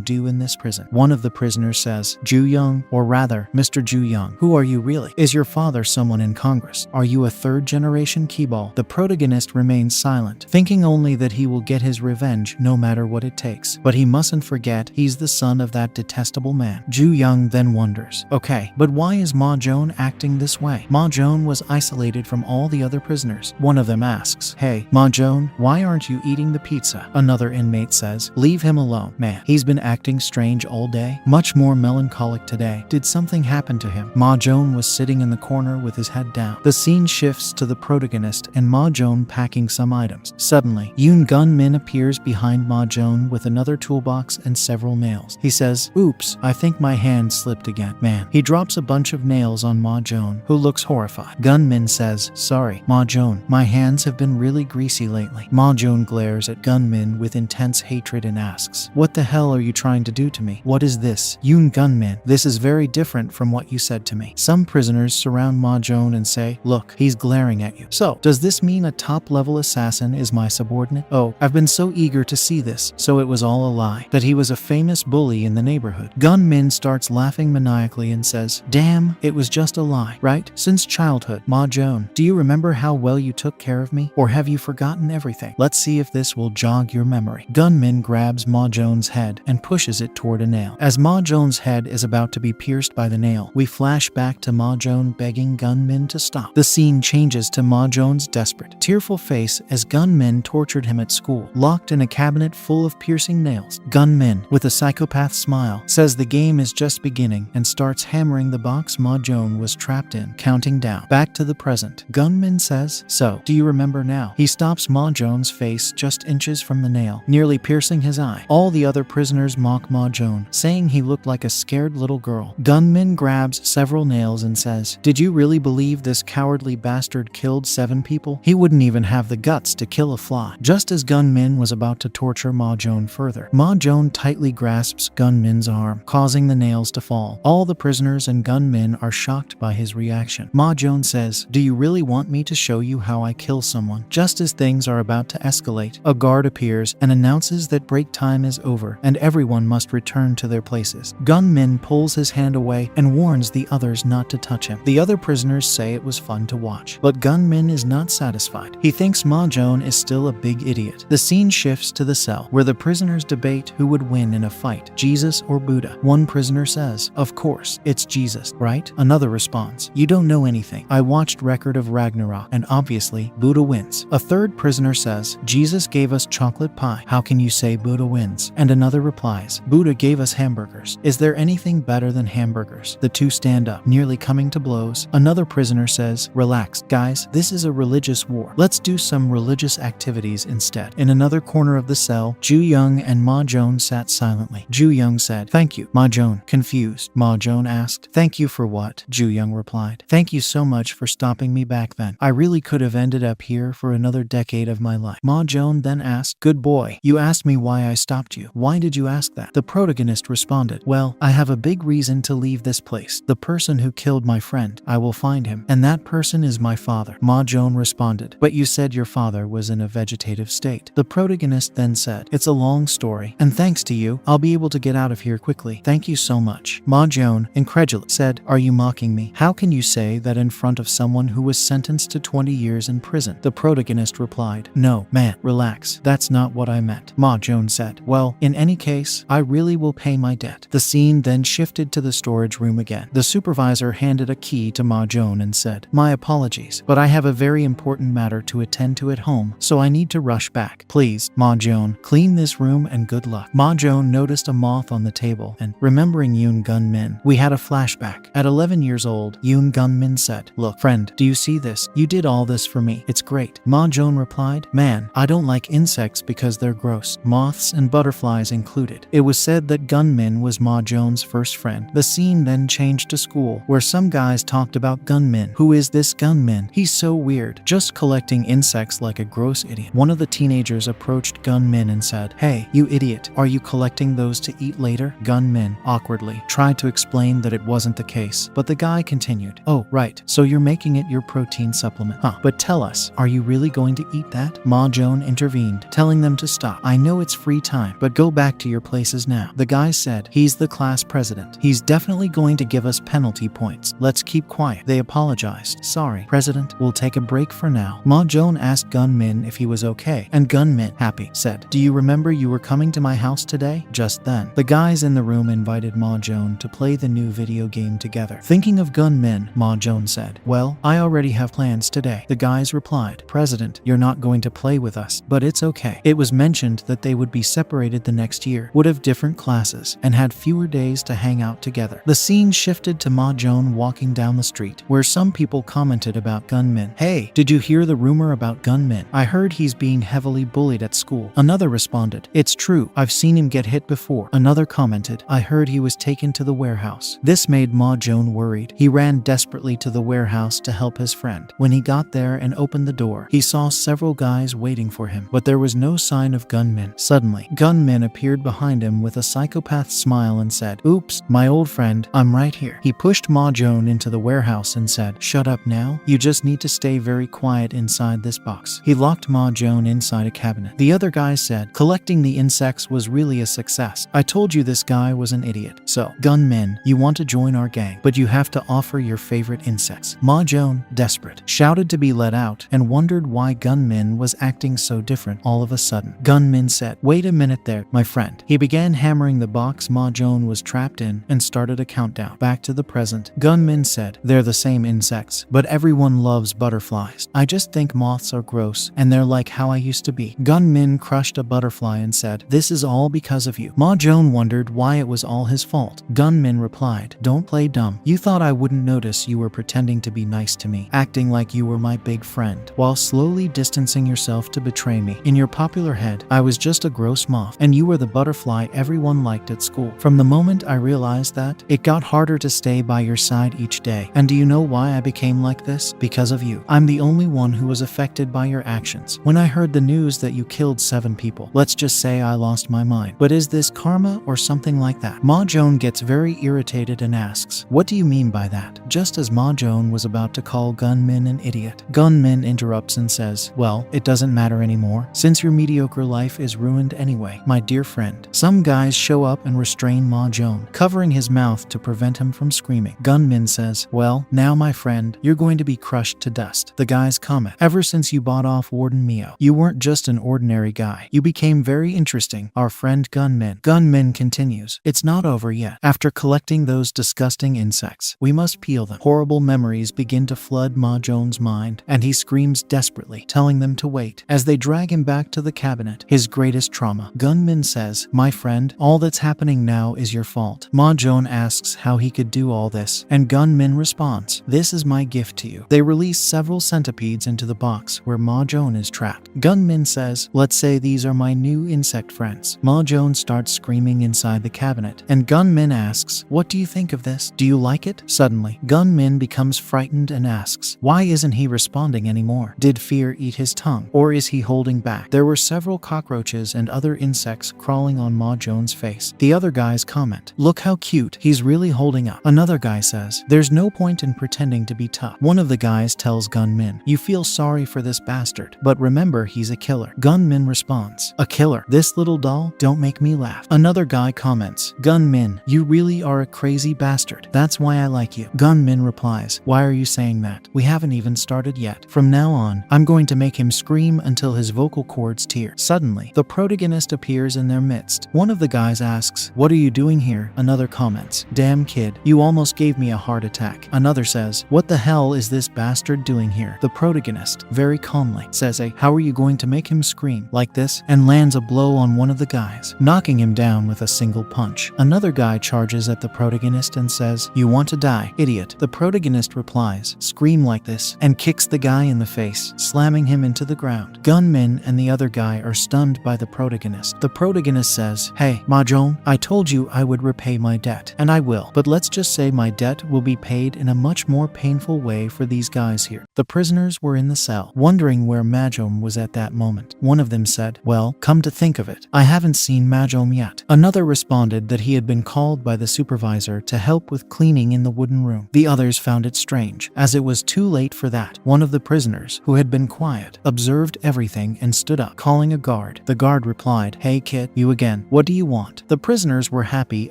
do in this prison. One of the prisoners says, Ju Young, or rather, Mr. Ju Young, who are you really? Is your father someone in Congress? Are you a third-generation keyball? The protagonist remains silent, thinking only that he will get his revenge no matter what it takes. But he mustn't forget he's the son of that detestable man. Ju Young then wonders, okay, but why is Ma Joan acting this way? Ma Joan was isolated from all the other prisoners. One of them asks, hey, Ma Joan, why aren't you eating the pizza? Another inmate says, leave him alone, man. He's been acting strange all day, much more melancholic today. Did something happen to him? Ma Joan was sitting in the corner with his head down. The scene shifts to the protagonist and Ma Joan packing some items. Suddenly, Yoon Gun Min appears behind Ma Joan with another toolbox and several nails. He says, oops, I think my hand slipped again. Man. He drops a bunch of nails on Ma Joan, who looks horrified. Gun Min says, sorry, Ma Joan, my hands have been really greasy lately. Ma Joan glares at Gun Min with intense hatred and asks, what the hell are you trying to do to me? What is this? Yoon Gun Min, this is very different from what you said to me. Some prisoners surround Ma Joan and say, look, he's glaring at you. So, does this mean a top-level assassin is my subordinate? Oh, I've been so eager to see this, so it was all a lie. That he was a famous bully in the neighborhood. Gun Min starts laughing maniacally and says, damn, it was just a lie, right? Since childhood. Ma Joan, do you remember how well you took care of me? Or have you forgotten everything? Let's see if this will jog your memory. Gun Min grabs Ma Joan's head and pushes it toward a nail. As Ma Joan's head is about to be pierced by the nail, we flash back to Ma Joan begging Gun Min to stop. The scene changes to Ma Joan's desperate, tearful face as Gun Min tortured him at school, locked in a cabinet full of piercing nails. Gun Min, with a psychopath smile, says the game is just beginning and starts hammering the box Ma Joan was trapped in, counting down. Back to the present. Gun Min says, so, do you remember now? He stops Ma Joan's face just inches from the nail, nearly piercing his eye. All the other prisoners mock Ma Joan, saying he looked like a scared little girl. Gun Min grabs several nails and says, did you really believe this cowardly bastard killed 7 people? He wouldn't even have the guts to kill a fly. Just as Gun Min was about to torture Ma Joan further, Ma Joan tightly grasps Gun Min's arm, causing the nails to fall. All the prisoners and Gun Min are shocked by his reaction. Ma Joan says, do you really want me to show you how I kill someone? Just as things are about to escalate, a guard appears and announces that break time is over and everyone must return to their places. Gun Min pulls his hand away and warns the others not to touch him. The other prisoners say it was fun to watch, but Gun Min is not satisfied. He thinks Ma Joan is still a big idiot. The scene shifts to the cell, where the prisoners debate who would win in a fight, Jesus or Buddha. One prisoner says, of course, it's Jesus, right? Another responds, you don't know anything. I watched Record of Ragnarok, and obviously, Buddha wins. A third prisoner says, Jesus gave us chocolate pie. How can you say Buddha wins? And another replies, Buddha gave us hamburgers. Is there anything better than hamburgers? The two stand up, nearly coming to blows. Another prisoner says, relax, guys, this is a religious war. Let's do some religious activities instead. In another corner of the cell, Ju Young and Ma Joan sat silently. Ju Young said, thank you. Ma Joan, confused. Ma Joan asked, thank you for what? Ju Young replied, thank you so much for stopping me back then. I really could have ended up here for another decade of my life. Ma Joan then asked, good boy, you asked me why I stopped you. Why did you ask that? The protagonist responded, well, I have a big reason to leave this place. The person who killed my friend, I will find him. And that person is my father. Ma Joan responded, but you said your father was in a vegetative state. The protagonist then said, it's a long story, and thanks to you, I'll be able to get out of here quickly. Thank you so much. Ma Joan, incredulous, said, are you mocking me? How can you say that in front of someone who was sentenced to 20 years in prison? The protagonist replied, no, man, relax. That's not what I meant. Ma Joan said, well, in any case, I really will pay my debt. The scene then shifted to the storage room again. The supervisor handed a key to Ma Joan and said, my apologies, but I have a very important matter to attend to at home, so I need to rush back. Please, Ma Joan, clean this room and good luck. Ma Joan noticed a moth on the table and, remembering Yoon Gun Min, we had a flashback. At 11 years old, Yoon Gun Min said, look, friend, do you see this? You did all this for me. It's great. Ma Joan replied, man, I don't like insects because they're gross. Moths and butterflies included. It was said that Gun Min was Ma Joan's first friend. The scene then changed to school, where some guys talked about Gun Min. Who is this Gun Min? He's so weird, just collecting insects like a gross idiot. One of the teenagers approached Gun Min and said, hey, you idiot, are you collecting those to eat later? Gun Min, awkwardly, tried to explain that it wasn't the case, but the guy continued, oh, right, so you're making it your protein supplement, huh? But tell us, Are you really going to eat that? Ma Joan intervened, telling them to stop. I know it's free time, but go back to your places now. The guys said, he's the class president. He's definitely going to give us penalty points. Let's keep quiet. They apologized. Sorry, President, we'll take a break for now. Ma Joan asked Gun Min if he was okay, and Gun Min, happy, said, do you remember you were coming to my house today? Just then, the guys in the room invited Ma Joan to play the new video game together. Thinking of Gun Min, Ma Joan said, well, I already have plans today. The guys replied, President, you're not going to play with us, but it's okay. It was mentioned that they would be separated the next year, would have different classes, and had fewer days to hang out together. The scene shifted to Ma Joan walking down the street, where some people commented about Gun Min. Hey, did you hear the rumor about Gun Min? I heard he's being heavily bullied at school. Another responded, it's true, I've seen him get hit before. Another commented, I heard he was taken to the warehouse. This made Ma Joan worried. He ran desperately to the warehouse to help his friend. When he got there and opened the door, he saw several guys waiting for him, but there was no sign of Gun Min. Suddenly, Gun Min appeared behind him with a psychopath smile and said, oops, my old friend, I'm right here. He pushed Ma Joan into the warehouse and said, shut up now, you just need to stay very quiet inside this box. He locked Ma Joan inside a cabinet. The other guy said, collecting the insects was really a success. I told you this guy was an idiot. So, Gun Min, you want to join our gang, but you have to offer your favorite insects. Ma Joan, desperate, shouted to be let out and wondered why Gun Min was acting so different all of a sudden. Gun Min said, wait a minute there, my friend. He began hammering the box Ma Joan was trapped in and started a countdown. Back to the present. Gun Min said, they're the same insects, but everyone loves butterflies. I just think moths are gross, and they're like how I used to be. Gun Min crushed a butterfly and said, this is all because of you. Ma Joan wondered why it was all his fault. Gun Min replied, don't play dumb. You thought I wouldn't notice you were pretending to be nice to me, acting like you were my big friend, while slowly distancing yourself to betray me. In your popular head, I was just a gross moth, and you were the butterfly everyone liked at school. From the moment I realized that, it got harder to stay by your side each day. And do you know why I became like this? Because of you. I'm the only one who was affected by your actions. When I heard the news that you killed 7 people, let's just say I lost my mind. But is this karma or something like that? Ma Joan gets very irritated and asks, what do you mean by that? Just as Ma Joan was about to call Gun Min an idiot, Gun Min interrupts and says, well, it doesn't matter anymore, since your mediocre life is ruined anyway, my dear friend. Some guys show up and restrain Ma Joan, covering his mouth to prevent him from screaming. Gun Min says, well, now my friend, you're going to be crushed to dust. The guys comment, ever since you bought off Warden Mio, you weren't just an ordinary guy. You became very interesting, our friend Gun Min. Gun Min continues, it's not over yet. After collecting those disgusting insects, we must peel them. Horrible memories begin to flood Ma Joan's mind, and he screams desperately, telling them to wait. As they drag him back to the cabinet, his greatest trauma, Gun Min says, my friend, all that's happening now is your fault. Ma Joan asks how he could do all this, and Gun Min responds, this is my gift to you. They release several centipedes into the box where Ma Joan is trapped. Gun Min says, let's say these are my new insect friends. Ma Joan starts screaming inside the cabinet, and Gun Min asks, what do you think of this? Do you like it? Suddenly, Gun Min becomes frightened and asks, why isn't he responding anymore? Did fear eat his tongue, or is he holding back? There were several cockroaches and other insects crawling on Ma Joan's face. The other guys comment, look how cute, he's really holding up. Another guy says, there's no point in pretending to be tough. One of the guys tells Gun Min, you feel sorry for this bastard, but remember he's a killer. Gun Min responds, a killer? This little doll? Don't make me laugh. Another guy comments, Gun Min, you really are a crazy bastard. That's why I like you. Gun Min replies, why are you saying that? We haven't even started yet. From now on, I'm going to make him scream until his vocal cords tear. Suddenly, the protagonist appears in their midst. One of the guys asks, what are you doing here? Another comments, damn kid, you almost gave me a heart attack. Another says, what the hell is this bastard doing here? The protagonist, very calmly, says, how are you going to make him scream like this? And lands a blow on one of the guys, knocking him down with a single punch. Another guy charges at the protagonist and says, you want to die, idiot. The protagonist replies, scream like this, and kicks the guy in the face, slamming him into the ground. Gun Min and the other guy are stunned by the protagonist. The protagonist says, hey, Ma Joan, I told you I would repay my debt, and I will, but let's just say my debt will be paid in a much more painful way for these guys here. The prisoners were in the cell, wondering where Ma Joan was at that moment. One of them said, well, come to think of it, I haven't seen Ma Joan yet. Another responded that he had been called by the supervisor to help with cleaning in the wooden room. The others found it strange, as it was too late for that. One of the prisoners, prisoners, who had been quiet, observed everything and stood up, calling a guard. The guard replied, "Hey kid, you again. What do you want?" The prisoners were happy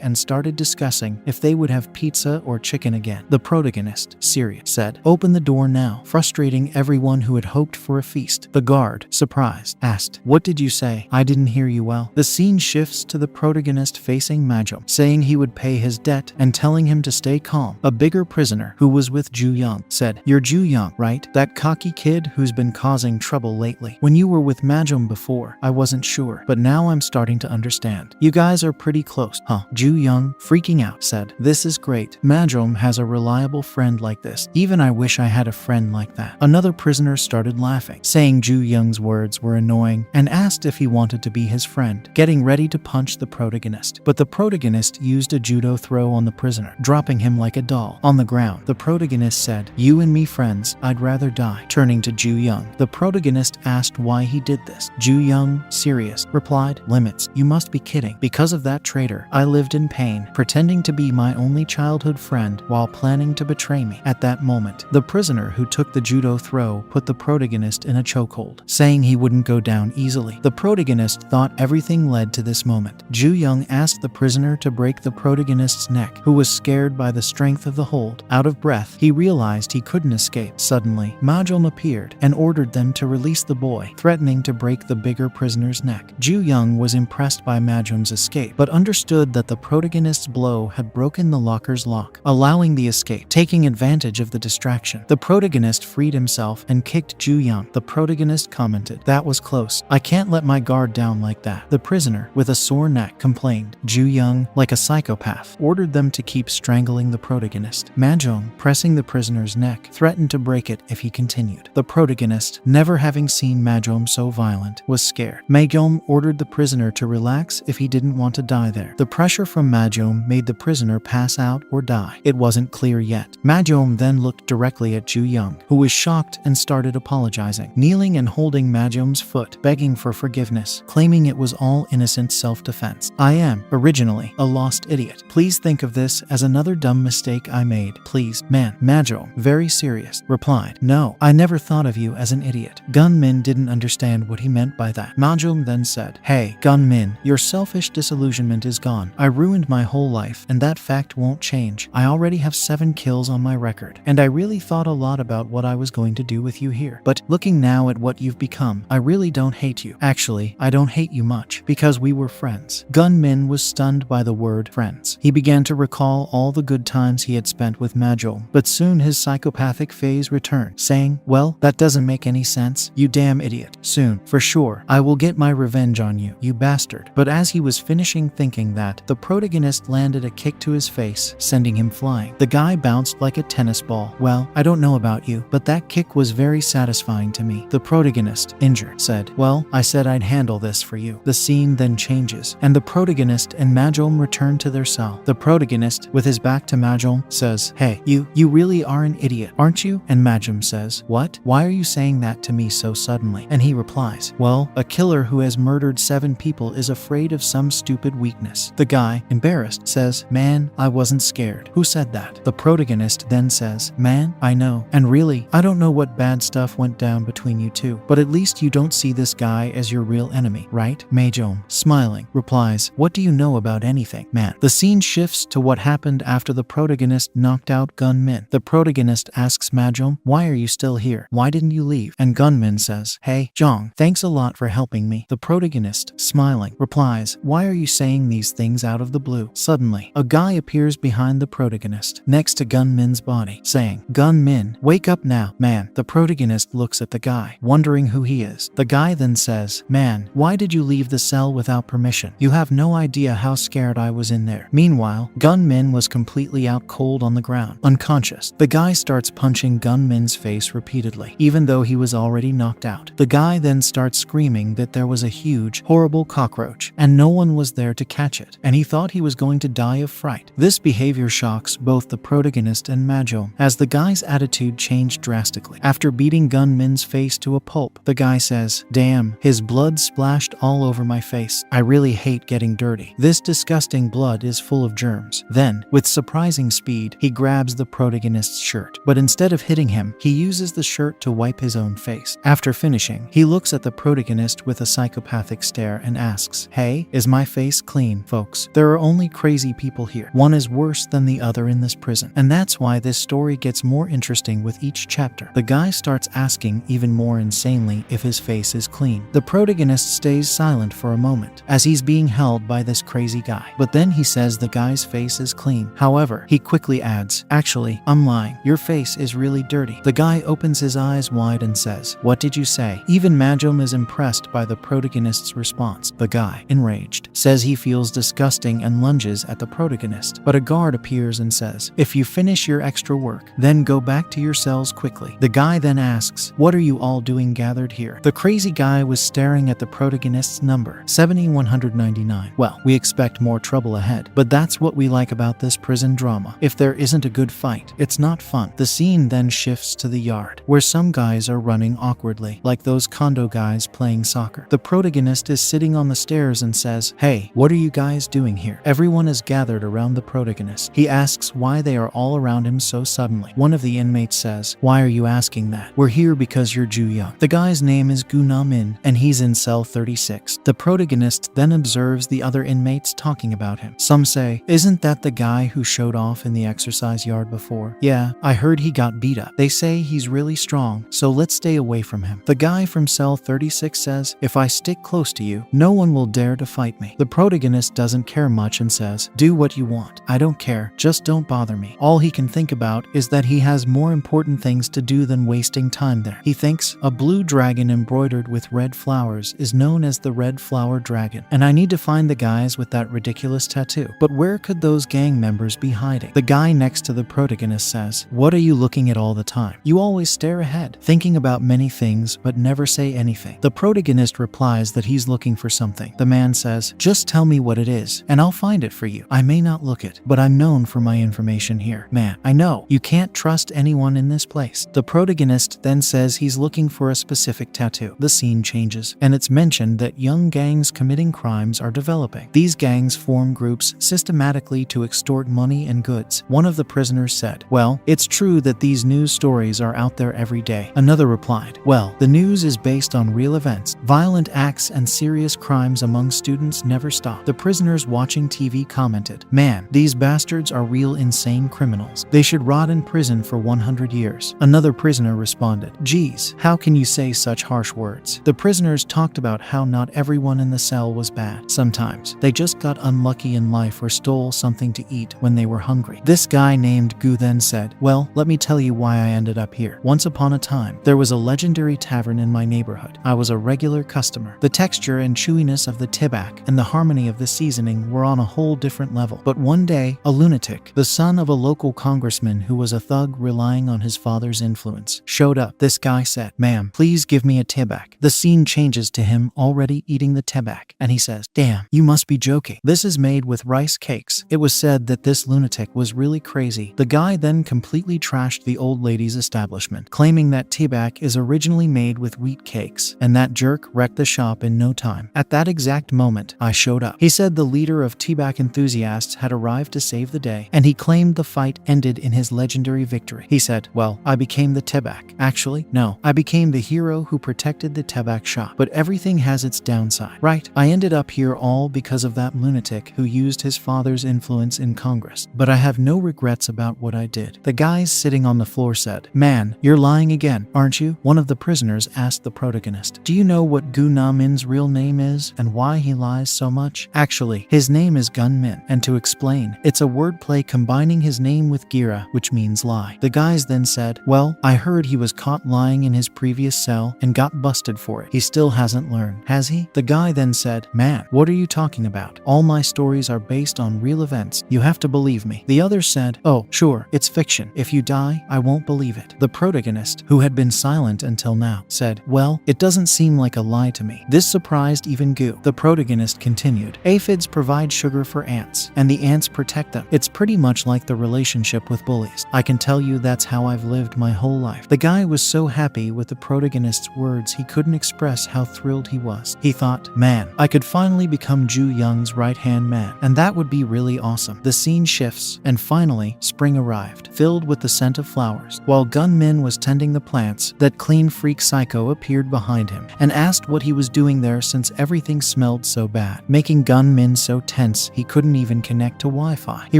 and started discussing if they would have pizza or chicken again. The protagonist, serious, said, "Open the door now," frustrating everyone who had hoped for a feast. The guard, surprised, asked, "What did you say? I didn't hear you well." The scene shifts to the protagonist facing Majum, saying he would pay his debt and telling him to stay calm. A bigger prisoner, who was with Ju Young, said, "You're Ju Young, right? That cocky kid who's been causing trouble lately. When you were with Majum before, I wasn't sure, but now I'm starting to understand. You guys are pretty close, huh?" Ju Young, freaking out, said, "This is great. Majum has a reliable friend like this. Even I wish I had a friend like that." Another prisoner started laughing, saying Ju Young's words were annoying, and asked if he wanted to be his friend, getting ready to punch the protagonist. But the protagonist used a judo throw on the prisoner, dropping him like a doll. On the ground, the protagonist said, "You and me friends, I'd rather die." Turning to Ju Young, the protagonist asked why he did this. Ju Young, serious, replied, "Limits. You must be kidding. Because of that traitor, I lived in pain, pretending to be my only childhood friend while planning to betray me." At that moment, the prisoner who took the judo throw put the protagonist in a chokehold, saying he wouldn't go down easily. The protagonist thought everything led to this moment. Ju Young asked the prisoner to break the protagonist's neck, who was scared by the strength of the hold. Out of breath, he realized he couldn't escape. Suddenly, Majum appeared and ordered them to release the boy, threatening to break the bigger prisoner's neck. Ju Young was impressed by Majum's escape, but understood that the protagonist's blow had broken the locker's lock, allowing the escape. Taking advantage of the distraction, the protagonist freed himself and kicked Ju Young. The protagonist commented, "That was close. I can't let my guard down like that." The prisoner, with a sore neck, complained. Ju Young, like a psychopath, ordered them to keep strangling the protagonist. Majum, pressing the prisoner's neck, threatened to break it if he continued. The protagonist, never having seen Majum so violent, was scared. Majum ordered the prisoner to relax if he didn't want to die there. The pressure from Majum made the prisoner pass out or die. It wasn't clear yet. Majum then looked directly at Ju Young, who was shocked and started apologizing, kneeling and holding Majum's foot, begging for forgiveness, claiming it was all innocent self-defense. "I am, originally, a lost idiot. Please think of this as another dumb mistake I made. Please, man." Majum, very serious, replied, "No, I never thought of you as an idiot." Gunmin didn't understand what he meant by that. Majum then said, "Hey, Gunmin, your selfish disillusionment is gone. I ruined my whole life, and that fact won't change. I already have 7 kills on my record, and I really thought a lot about what I was going to do with you here. But looking now at what you've become, I really don't hate you. Actually, I don't hate you much, because we were friends." Gunmin was stunned by the word friends. He began to recall all the good times he had spent with Majum, but soon his psychopathic phase returned, saying, "Well, that doesn't make any sense. You damn idiot. Soon, for sure, I will get my revenge on you, you bastard." But as he was finishing thinking that, the protagonist landed a kick to his face, sending him flying. The guy bounced like a tennis ball. "Well, I don't know about you, but that kick was very satisfying to me." The protagonist, injured, said, "Well, I said I'd handle this for you." The scene then changes, and the protagonist and Majum return to their cell. The protagonist, with his back to Majum, says, "Hey, you really are an idiot, aren't you?" And Majum says, "What? Why are you saying that to me so suddenly?" And he replies, "Well, a killer who has murdered 7 people is afraid of some stupid weakness." The guy, embarrassed, says, "Man, I wasn't scared." "Who said that?" The protagonist then says, "Man, I know. And really, I don't know what bad stuff went down between you two, but at least you don't see this guy as your real enemy, right?" Majum, smiling, replies, "What do you know about anything, man?" The scene shifts to what happened after the protagonist knocked out Gunmin. The protagonist asks Majum, "Why are you still here? Why didn't you leave?" And Gunmin says, "Hey, Jong, thanks a lot for helping me." The protagonist, smiling, replies, "Why are you saying these things out of the blue?" Suddenly, a guy appears behind the protagonist, next to Gunmin's body, saying, "Gunmin, wake up now, man." The protagonist looks at the guy, wondering who he is. The guy then says, "Man, why did you leave the cell without permission? You have no idea how scared I was in there." Meanwhile, Gunmin was completely out cold on the ground, unconscious. The guy starts punching Gunmin's face repeatedly, even though he was already knocked out. The guy then starts screaming that there was a huge, horrible cockroach, and no one was there to catch it, and he thought he was going to die of fright. This behavior shocks both the protagonist and Majum, as the guy's attitude changed drastically. After beating Gunmin's face to a pulp, the guy says, "Damn, his blood splashed all over my face. I really hate getting dirty. This disgusting blood is full of germs." Then, with surprising speed, he grabs the protagonist's shirt, but instead of hitting him, he uses the shirt shirt to wipe his own face. After finishing, he looks at the protagonist with a psychopathic stare and asks, "Hey, is my face clean, folks? There are only crazy people here. One is worse than the other in this prison." And that's why this story gets more interesting with each chapter. The guy starts asking even more insanely if his face is clean. The protagonist stays silent for a moment as he's being held by this crazy guy. But then he says the guy's face is clean. However, he quickly adds, "Actually, I'm lying. Your face is really dirty." The guy opens his eyes wide and says, "What did you say?" Even Majum is impressed by the protagonist's response. The guy, enraged, says he feels disgusting and lunges at the protagonist. But a guard appears and says, "If you finish your extra work, then go back to your cells quickly." The guy then asks, "What are you all doing gathered here?" The crazy guy was staring at the protagonist's number, 7199. Well, we expect more trouble ahead, but that's what we like about this prison drama. If there isn't a good fight, it's not fun. The scene then shifts to the yard, where some guys are running awkwardly, like those condo guys playing soccer. The protagonist is sitting on the stairs and says, "Hey, what are you guys doing here?" Everyone is gathered around the protagonist. He asks why they are all around him so suddenly. One of the inmates says, "Why are you asking that? We're here because you're Ju Young." The guy's name is Gu Na Min, and he's in cell 36. The protagonist then observes the other inmates talking about him. Some say, "Isn't that the guy who showed off in the exercise yard before? Yeah, I heard he got beat up. They say he's really strong, so let's stay away from him." The guy from cell 36 says, "If I stick close to you, no one will dare to fight me." The protagonist doesn't care much and says, "Do what you want. I don't care. Just don't bother me." All he can think about is that he has more important things to do than wasting time there. He thinks a blue dragon embroidered with red flowers is known as the Red Flower Dragon, and I need to find the guys with that ridiculous tattoo. But where could those gang members be hiding? The guy next to the protagonist says, "What are you looking at all the time? You always stare ahead, thinking about many things but never say anything." The protagonist replies that he's looking for something. The man says, "Just tell me what it is, and I'll find it for you. I may not look it, but I'm known for my information here." "Man, I know. You can't trust anyone in this place." The protagonist then says he's looking for a specific tattoo. The scene changes, and it's mentioned that young gangs committing crimes are developing. These gangs form groups systematically to extort money and goods. One of the prisoners said, "Well, it's true that these news stories are out there every day." Another replied, "Well, the news is based on real events. Violent acts and serious crimes among students never stop." The prisoners watching TV commented, "Man, these bastards are real insane criminals. They should rot in prison for 100 years. Another prisoner responded, "Geez, how can you say such harsh words?" The prisoners talked about how not everyone in the cell was bad. Sometimes they just got unlucky in life or stole something to eat when they were hungry. This guy named Gu then said, "Well, let me tell you why I ended up here. Once upon a time, there was a legendary tavern in my neighborhood. I was a regular customer. The texture and chewiness of the tibak and the harmony of the seasoning were on a whole different level. But one day, a lunatic, the son of a local congressman who was a thug relying on his father's influence, showed up. This guy said, 'Ma'am, please give me a tibak.' The scene changes to him already eating the tibak, and he says, 'Damn, you must be joking. This is made with rice cakes.' It was said that this lunatic was really crazy. The guy then completely trashed the old lady's establishment, claiming that tibak is originally made with wheat cakes, and that jerk wrecked the shop in no time. At that exact moment, I showed up." He said the leader of tibak enthusiasts had arrived to save the day, and he claimed the fight ended in his legendary victory. He said, "Well, I became the tibak. Actually, no, I became the hero who protected the tibak shop. But everything has its downside, right? I ended up here all because of that lunatic who used his father's influence in Congress. But I have no regrets about what I did." The guys sitting on the floor said, "Man, you're lying again, aren't you?" One of the prisoners asked the protagonist, "Do you know what Gu Na Min's real name is and why he lies so much?" "Actually, his name is Gun Min, and to explain, it's a wordplay combining his name with Gira, which means lie." The guys then said, "Well, I heard he was caught lying in his previous cell and got busted for it. He still hasn't learned, has he?" The guy then said, "Man, what are you talking about? All my stories are based on real events. You have to believe me." The others said, "Oh, sure, it's fiction. If you die, I won't believe it." The protagonist, who had been silent until now, said, "Well, it doesn't seem like a lie to me." This surprised even Gu. The protagonist continued, "Aphids provide sugar for ants, and the ants protect them. It's pretty much like the relationship with bullies. I can tell you that's how I've lived my whole life." The guy was so happy with the protagonist's words he couldn't express how thrilled he was. He thought, "Man, I could finally become Ju Young's right-hand man, and that would be really awesome." The scene shifts, and finally, spring arrived, filled with the scent of flowers. While Gun Min was tending the plants, that clean freak psycho appeared behind him and asked what he was doing there since everything smelled so bad, making Gun Min so tense he couldn't even connect to Wi-Fi. He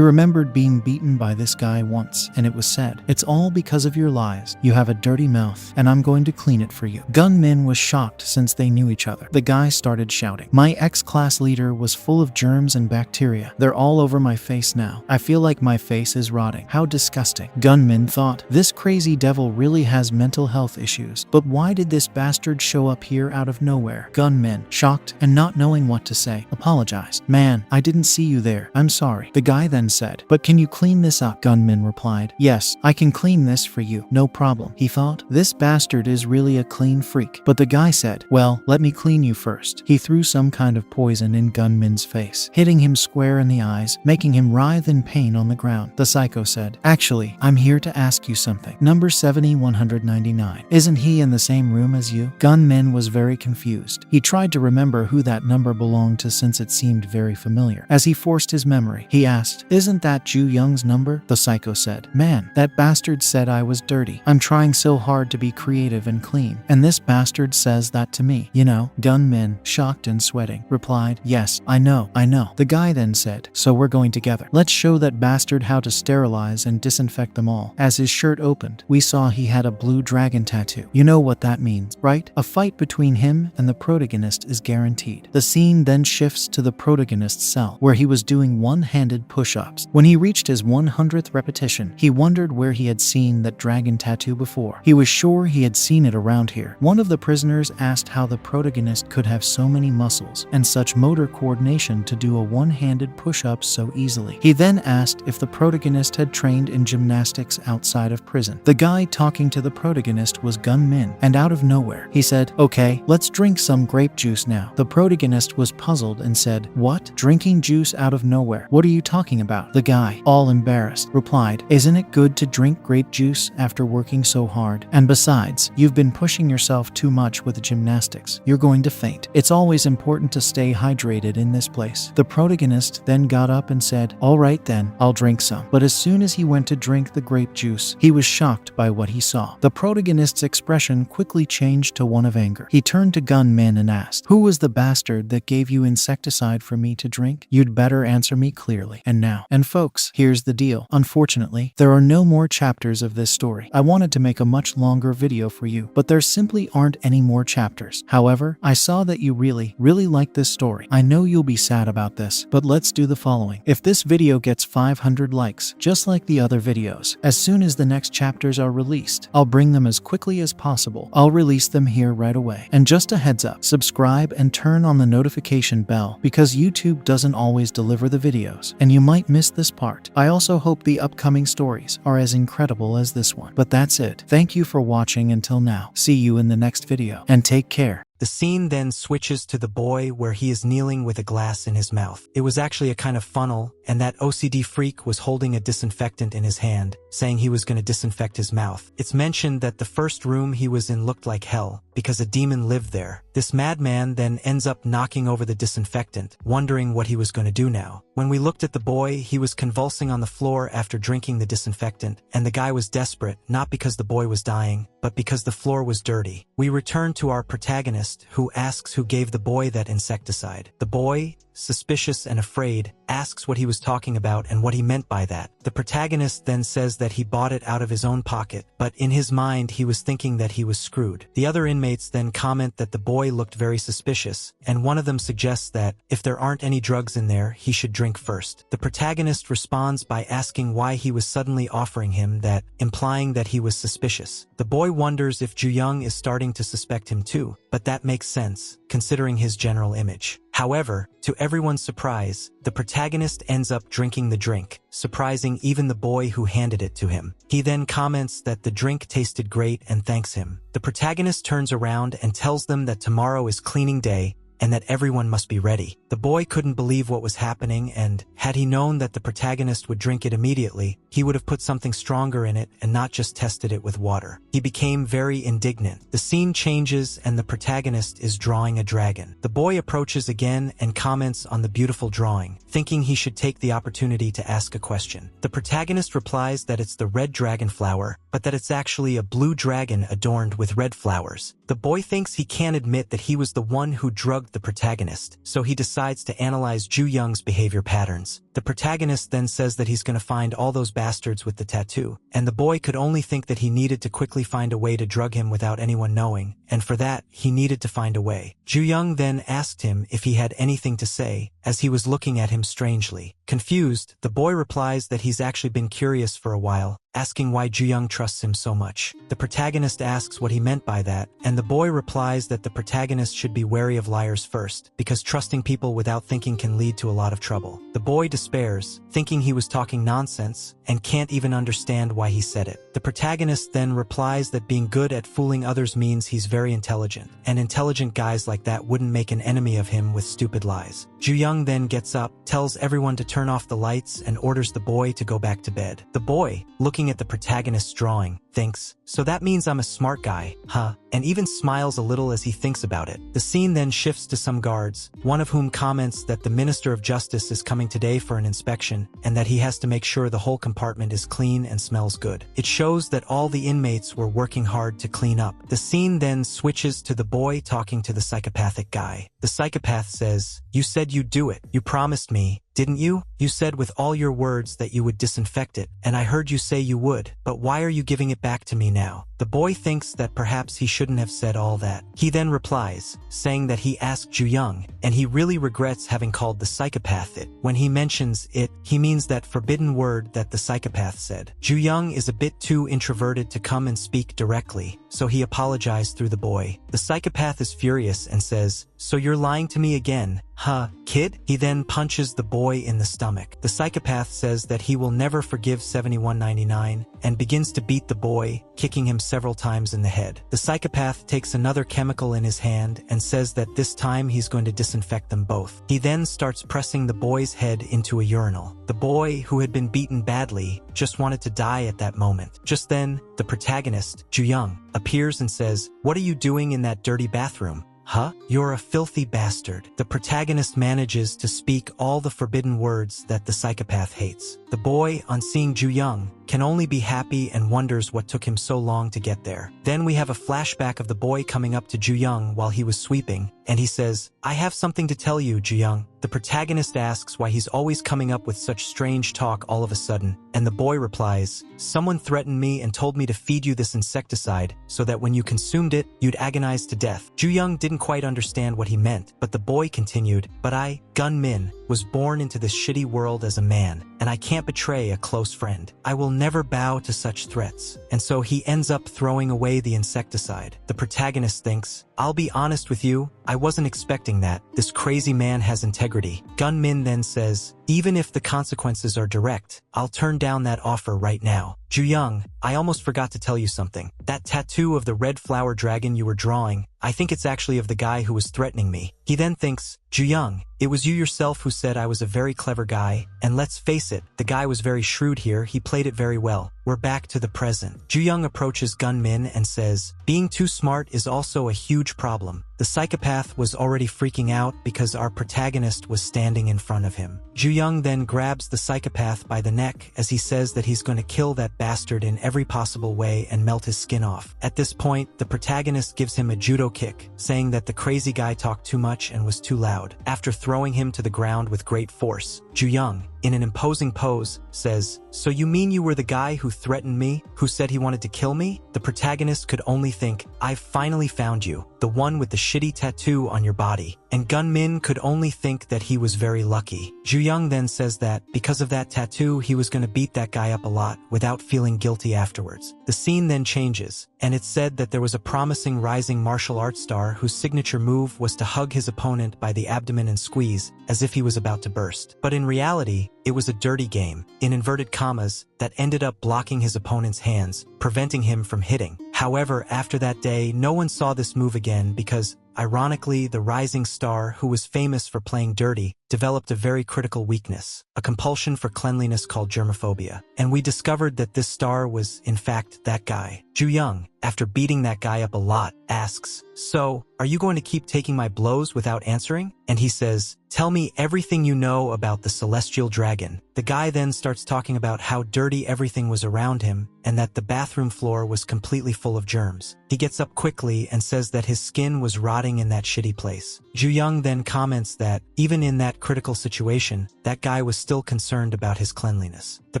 remembered being beaten by this guy once, and it was said, "It's all because of your lies. You have a dirty mouth, and I'm going to clean it for you." Gun Min was shocked since they knew each other. The guy started shouting, "My ex-class leader was full of germs and bacteria. They're all over my face now. I feel like my face is rotting. How disgusting." Gun Min thought, this crazy devil really has mental health issues. But why did this bastard show up here out of nowhere? Gun Min, shocked and not knowing what to say, apologized. "Man, I didn't see you there. I'm sorry." The guy then said, "But can you clean this up?" Gun Min replied, "Yes, I can clean this for you. No problem." He thought, this bastard is really a clean freak. But the guy said, "Well, let me clean you first." He threw some kind of poison in Gun Min's face, hitting him square in the eyes, making him writhe in pain on the ground. The psycho said, "Actually, I'm here to ask you something. Number 7199. Isn't he in the same room as you?" Gun Min was very confused. He tried to remember who that number belonged to since it seemed very familiar. As he forced his memory, he asked, "Isn't that Ju Young's number?" The psycho said, "Man, that bastard said I was dirty. I'm trying so hard to be creative and clean. And this bastard says that to me. You know?" Gun Min, shocked and sweating, replied, "Yes, I know. The guy then said, "So we're going together. Let's show that bastard how to sterilize and disinfect them all." As his shirt opened, we saw he had a blue dragon tattoo. You know what that means, right? A fight between him and the protagonist is guaranteed. The scene then shifts to the protagonist's cell, where he was doing one-handed push-ups. When he reached his 100th repetition, he wondered where he had seen that dragon tattoo before. He was sure he had seen it around here. One of the prisoners asked how the protagonist could have so many muscles and such motor coordination to do a one-handed push-up so easily. He then asked if the protagonist had trained in gymnastics outside of prison. The guy talking to the protagonist was Gun Min, and out of nowhere, he said, "Okay, let's drink some grape juice now." The protagonist was puzzled and said, "What? Drinking juice out of nowhere? What are you talking about?" The guy, all embarrassed, replied, "Isn't it good to drink grape juice after working so hard? And besides, you've been pushing yourself too much with the gymnastics. You're going to faint. It's always important to stay hydrated in this place." The protagonist then got up and said, "All right then, I'll drink some." But as soon as he went to drink the grape juice, he was shocked by what he saw. The protagonist's expression quickly changed to one of anger. He turned to Gun Min and asked, "Who was the bastard that gave you insecticide for me to drink? You'd better answer me clearly. And now." And folks, here's the deal. Unfortunately, there are no more chapters of this story. I wanted to make a much longer video for you, but there simply aren't any more chapters. However, I saw that you really liked this story. I know you'll be sad about this, but let's do the following. If this video gets 500 likes, just like the other videos, as soon as the next chapters are released, I'll bring them as quickly as possible. I'll release them here right away. And just a heads up, subscribe and turn on the notification bell because YouTube doesn't always deliver the videos, and you might miss this part. I also hope the upcoming stories are as incredible as this one. But that's it. Thank you for watching until now. See you in the next video, and take care. The scene then switches to the boy where he is kneeling with a glass in his mouth. It was actually a kind of funnel, and that OCD freak was holding a disinfectant in his hand, saying he was going to disinfect his mouth. It's mentioned that the first room he was in looked like hell, because a demon lived there. This madman then ends up knocking over the disinfectant, wondering what he was going to do now. When we looked at the boy, he was convulsing on the floor after drinking the disinfectant, and the guy was desperate, not because the boy was dying, but because the floor was dirty. We return to our protagonist, who asks who gave the boy that insecticide. The boy, suspicious and afraid, asks what he was talking about and what he meant by that. The protagonist then says that he bought it out of his own pocket, but in his mind he was thinking that he was screwed. The other inmates then comment that the boy looked very suspicious, and one of them suggests that, if there aren't any drugs in there, he should drink first. The protagonist responds by asking why he was suddenly offering him that, implying that he was suspicious. The boy wonders if Ju Young is starting to suspect him too, but that makes sense, considering his general image. However, to everyone's surprise, the protagonist ends up drinking the drink, surprising even the boy who handed it to him. He then comments that the drink tasted great and thanks him. The protagonist turns around and tells them that tomorrow is cleaning day, and that everyone must be ready. The boy couldn't believe what was happening, and had he known that the protagonist would drink it immediately, he would have put something stronger in it and not just tested it with water. He became very indignant. The scene changes and the protagonist is drawing a dragon. The boy approaches again and comments on the beautiful drawing, thinking he should take the opportunity to ask a question. The protagonist replies that it's the red dragon flower, but that it's actually a blue dragon adorned with red flowers. The boy thinks he can't admit that he was the one who drugged the protagonist, so he decides to analyze Ju Young's behavior patterns. The protagonist then says that he's going to find all those bastards with the tattoo, and the boy could only think that he needed to quickly find a way to drug him without anyone knowing, and for that, he needed to find a way. Ju Young then asked him if he had anything to say, as he was looking at him strangely. Confused, the boy replies that he's actually been curious for a while, asking why Ju Young trusts him so much. The protagonist asks what he meant by that, and the boy replies that the protagonist should be wary of liars first, because trusting people without thinking can lead to a lot of trouble. The boy despairs, thinking he was talking nonsense, and can't even understand why he said it. The protagonist then replies that being good at fooling others means he's very intelligent, and intelligent guys like that wouldn't make an enemy of him with stupid lies. Ju Young then gets up, tells everyone to turn off the lights, and orders the boy to go back to bed. The boy, looking at the protagonist's drawing, thinks, "So that means I'm a smart guy, huh?" and even smiles a little as he thinks about it. The scene then shifts to some guards, one of whom comments that the Minister of Justice is coming today for an inspection, and that he has to make sure the whole compartment is clean and smells good. It shows that all the inmates were working hard to clean up. The scene then switches to the boy talking to the psychopathic guy. The psychopath says, "You said you'd do it. You promised me, didn't you? You said with all your words that you would disinfect it, and I heard you say you would, but why are you giving it back to me now?" The boy thinks that perhaps he shouldn't have said all that. He then replies, saying that he asked Ju Young, and he really regrets having called the psychopath it. When he mentions it, he means that forbidden word that the psychopath said. Ju Young is a bit too introverted to come and speak directly, so he apologized through the boy. The psychopath is furious and says, "So you're lying to me again, huh, kid?" He then punches the boy in the stomach. The psychopath says that he will never forgive 7199 and begins to beat the boy, kicking him several times in the head. The psychopath takes another chemical in his hand and says that this time he's going to disinfect them both. He then starts pressing the boy's head into a urinal. The boy, who had been beaten badly, just wanted to die at that moment. Just then, the protagonist, Ju Young, appears and says, "What are you doing in that dirty bathroom? Huh? You're a filthy bastard." The protagonist manages to speak all the forbidden words that the psychopath hates. The boy, on seeing Ju Young, can only be happy and wonders what took him so long to get there. Then we have a flashback of the boy coming up to Ju Young while he was sweeping, and he says, "I have something to tell you, Ju Young." The protagonist asks why he's always coming up with such strange talk all of a sudden, and the boy replies, "Someone threatened me and told me to feed you this insecticide so that when you consumed it, you'd agonize to death." Ju Young didn't quite understand what he meant, but the boy continued, "But I, Gun Min, was born into this shitty world as a man, and I can't betray a close friend. I will never bow to such threats." And so he ends up throwing away the insecticide. The protagonist thinks, "I'll be honest with you, I wasn't expecting that. This crazy man has integrity." Gun Min then says, "Even if the consequences are direct, I'll turn down that offer right now." Ju Young, I almost forgot to tell you something. That tattoo of the red flower dragon you were drawing, I think it's actually of the guy who was threatening me. He then thinks, Ju Young, it was you yourself who said I was a very clever guy, and let's face it, the guy was very shrewd here, he played it very well. We're back to the present. Ju Young approaches Gun Min and says, "Being too smart is also a huge problem." The psychopath was already freaking out because our protagonist was standing in front of him. Ju Young then grabs the psychopath by the neck as he says that he's going to kill that bastard in every possible way and melt his skin off. At this point, the protagonist gives him a judo kick, saying that the crazy guy talked too much and was too loud. After throwing him to the ground with great force, Ju Young, in an imposing pose, says, "So you mean you were the guy who threatened me, who said he wanted to kill me?" The protagonist could only think, "I've finally found you, the one with the shitty tattoo on your body." And Gun Min could only think that he was very lucky. Ju Young then says that, because of that tattoo, he was going to beat that guy up a lot without feeling guilty afterwards. The scene then changes, and it's said that there was a promising rising martial arts star whose signature move was to hug his opponent by the abdomen and squeeze, as if he was about to burst. But in reality, it was a dirty game, in inverted commas, that ended up blocking his opponent's hands, preventing him from hitting. However, after that day, no one saw this move again because Ironically, the rising star, who was famous for playing dirty, developed a very critical weakness, a compulsion for cleanliness called germophobia. And we discovered that this star was, in fact, that guy. Ju-young, after beating that guy up a lot, asks, "So, are you going to keep taking my blows without answering?" And he says, "Tell me everything you know about the celestial dragon." The guy then starts talking about how dirty everything was around him and that the bathroom floor was completely full of germs. He gets up quickly and says that his skin was rotting in that shitty place. Ju-young then comments that, even in that critical situation, that guy was still concerned about his cleanliness. The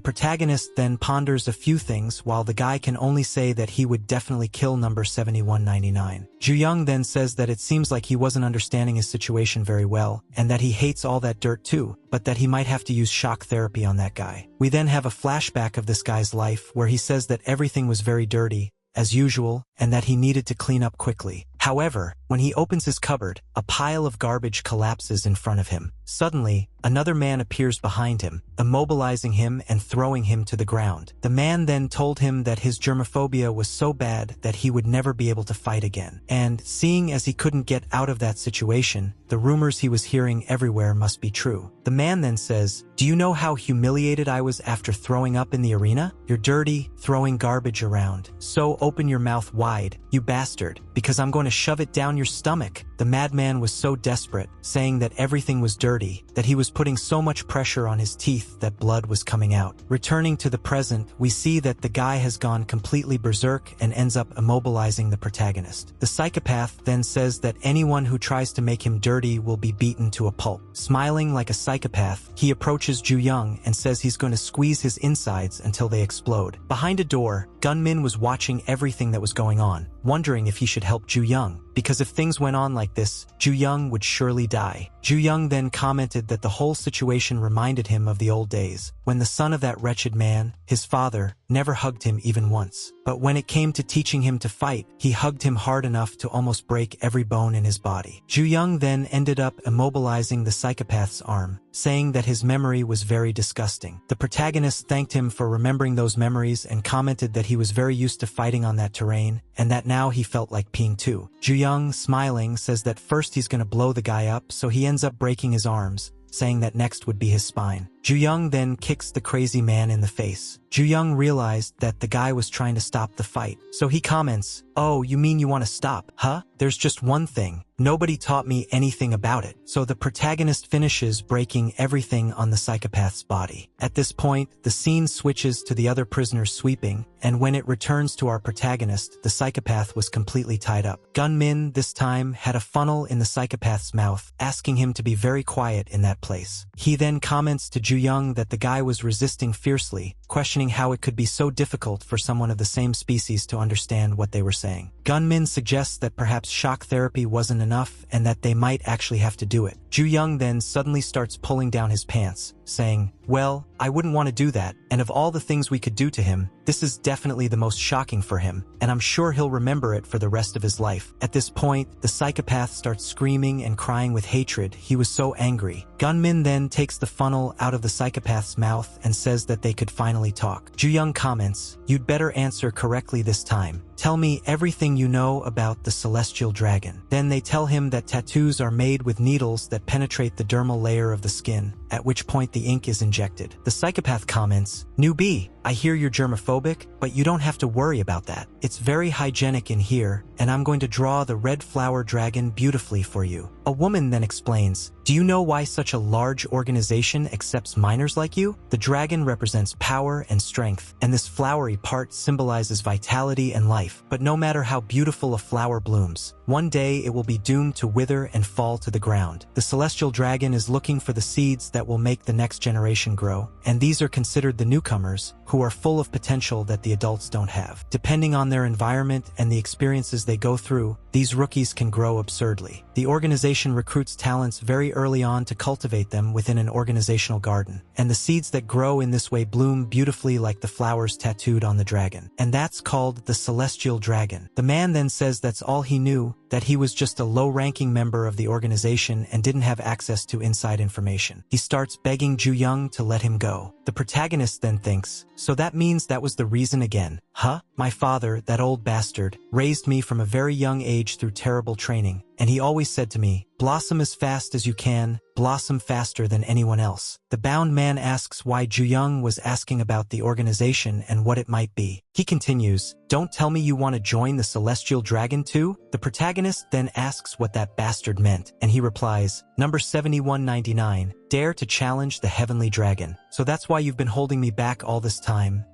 protagonist then ponders a few things while the guy can only say that he would definitely kill number 7199. Ju-young then says that it seems like he wasn't understanding his situation very well and that he hates all that dirt too, but that he might have to use shock therapy on that guy. We then have a flashback of this guy's life where he says that everything was very dirty, as usual, and that he needed to clean up quickly. However, when he opens his cupboard, a pile of garbage collapses in front of him. Suddenly, another man appears behind him, immobilizing him and throwing him to the ground. The man then told him that his germophobia was so bad that he would never be able to fight again. And seeing as he couldn't get out of that situation, the rumors he was hearing everywhere must be true. The man then says, "Do you know how humiliated I was after throwing up in the arena? You're dirty, throwing garbage around. So open your mouth wide, you bastard, because I'm going to shove it down your stomach." The madman was so desperate, saying that everything was dirty, that he was putting so much pressure on his teeth that blood was coming out. Returning to the present, we see that the guy has gone completely berserk and ends up immobilizing the protagonist. The psychopath then says that anyone who tries to make him dirty will be beaten to a pulp. Smiling like a psychopath, he approaches Ju-young and says he's going to squeeze his insides until they explode. Behind a door, Gunmin was watching everything that was going on, wondering if he should help Ju-young, because if things went on like this, Ju-young would surely die. Ju-young then commented that the whole situation reminded him of the old days, when the son of that wretched man, his father, never hugged him even once. But when it came to teaching him to fight, he hugged him hard enough to almost break every bone in his body. Ju-young then ended up immobilizing the psychopath's arm, saying that his memory was very disgusting. The protagonist thanked him for remembering those memories and commented that he was very used to fighting on that terrain, and that now he felt like peeing too. Ju-young, smiling, says that first he's going to blow the guy up, so he ends up breaking his arms, saying that next would be his spine. Ju-young then kicks the crazy man in the face. Ju-young realized that the guy was trying to stop the fight, so he comments, "Oh, you mean you want to stop, huh? There's just one thing. Nobody taught me anything about it." So the protagonist finishes breaking everything on the psychopath's body. At this point, the scene switches to the other prisoners sweeping, and when it returns to our protagonist, the psychopath was completely tied up. Gunmin, this time, had a funnel in the psychopath's mouth, asking him to be very quiet in that place. He then comments to Ju-young that the guy was resisting fiercely, questioning how it could be so difficult for someone of the same species to understand what they were saying. Gunmin suggests that perhaps shock therapy wasn't enough and that they might actually have to do it. Ju-young then suddenly starts pulling down his pants, saying, "Well, I wouldn't want to do that, and of all the things we could do to him, this is definitely the most shocking for him, and I'm sure he'll remember it for the rest of his life." At this point, the psychopath starts screaming and crying with hatred. He was so angry. Gunmin then takes the funnel out of the psychopath's mouth and says that they could finally talk. Ju-young comments, "You'd better answer correctly this time. Tell me everything you know about the celestial dragon." Then they tell him that tattoos are made with needles that penetrate the dermal layer of the skin, at which point the ink is injected. The psychopath comments, "Newbie, I hear you're germophobic, but you don't have to worry about that. It's very hygienic in here, and I'm going to draw the red flower dragon beautifully for you." A woman then explains, "Do you know why such a large organization accepts minors like you? The dragon represents power and strength, and this flowery part symbolizes vitality and life. But no matter how beautiful a flower blooms, one day it will be doomed to wither and fall to the ground. The celestial dragon is looking for the seeds that will make the next generation grow, and these are considered the newcomers, who are full of potential that the adults don't have. Depending on their environment and the experiences they go through, these rookies can grow absurdly. The organization recruits talents very early on to cultivate them within an organizational garden, and the seeds that grow in this way bloom beautifully like the flowers tattooed on the dragon. And that's called the celestial dragon." The man then says that's all he knew, that he was just a low-ranking member of the organization and didn't have access to inside information. He starts begging Ju-young to let him go. The protagonist then thinks, "So that means that was the reason again, huh? My father, that old bastard, raised me from a very young age through terrible training, and he always said to me, "Blossom as fast as you can, blossom faster than anyone else." The bound man asks why Ju-young was asking about the organization and what it might be. He continues, "Don't tell me you want to join the Celestial Dragon too?" The protagonist then asks what that bastard meant, and he replies, "Number 7199, dare to challenge the Heavenly Dragon. So that's why you've been holding me back all this time,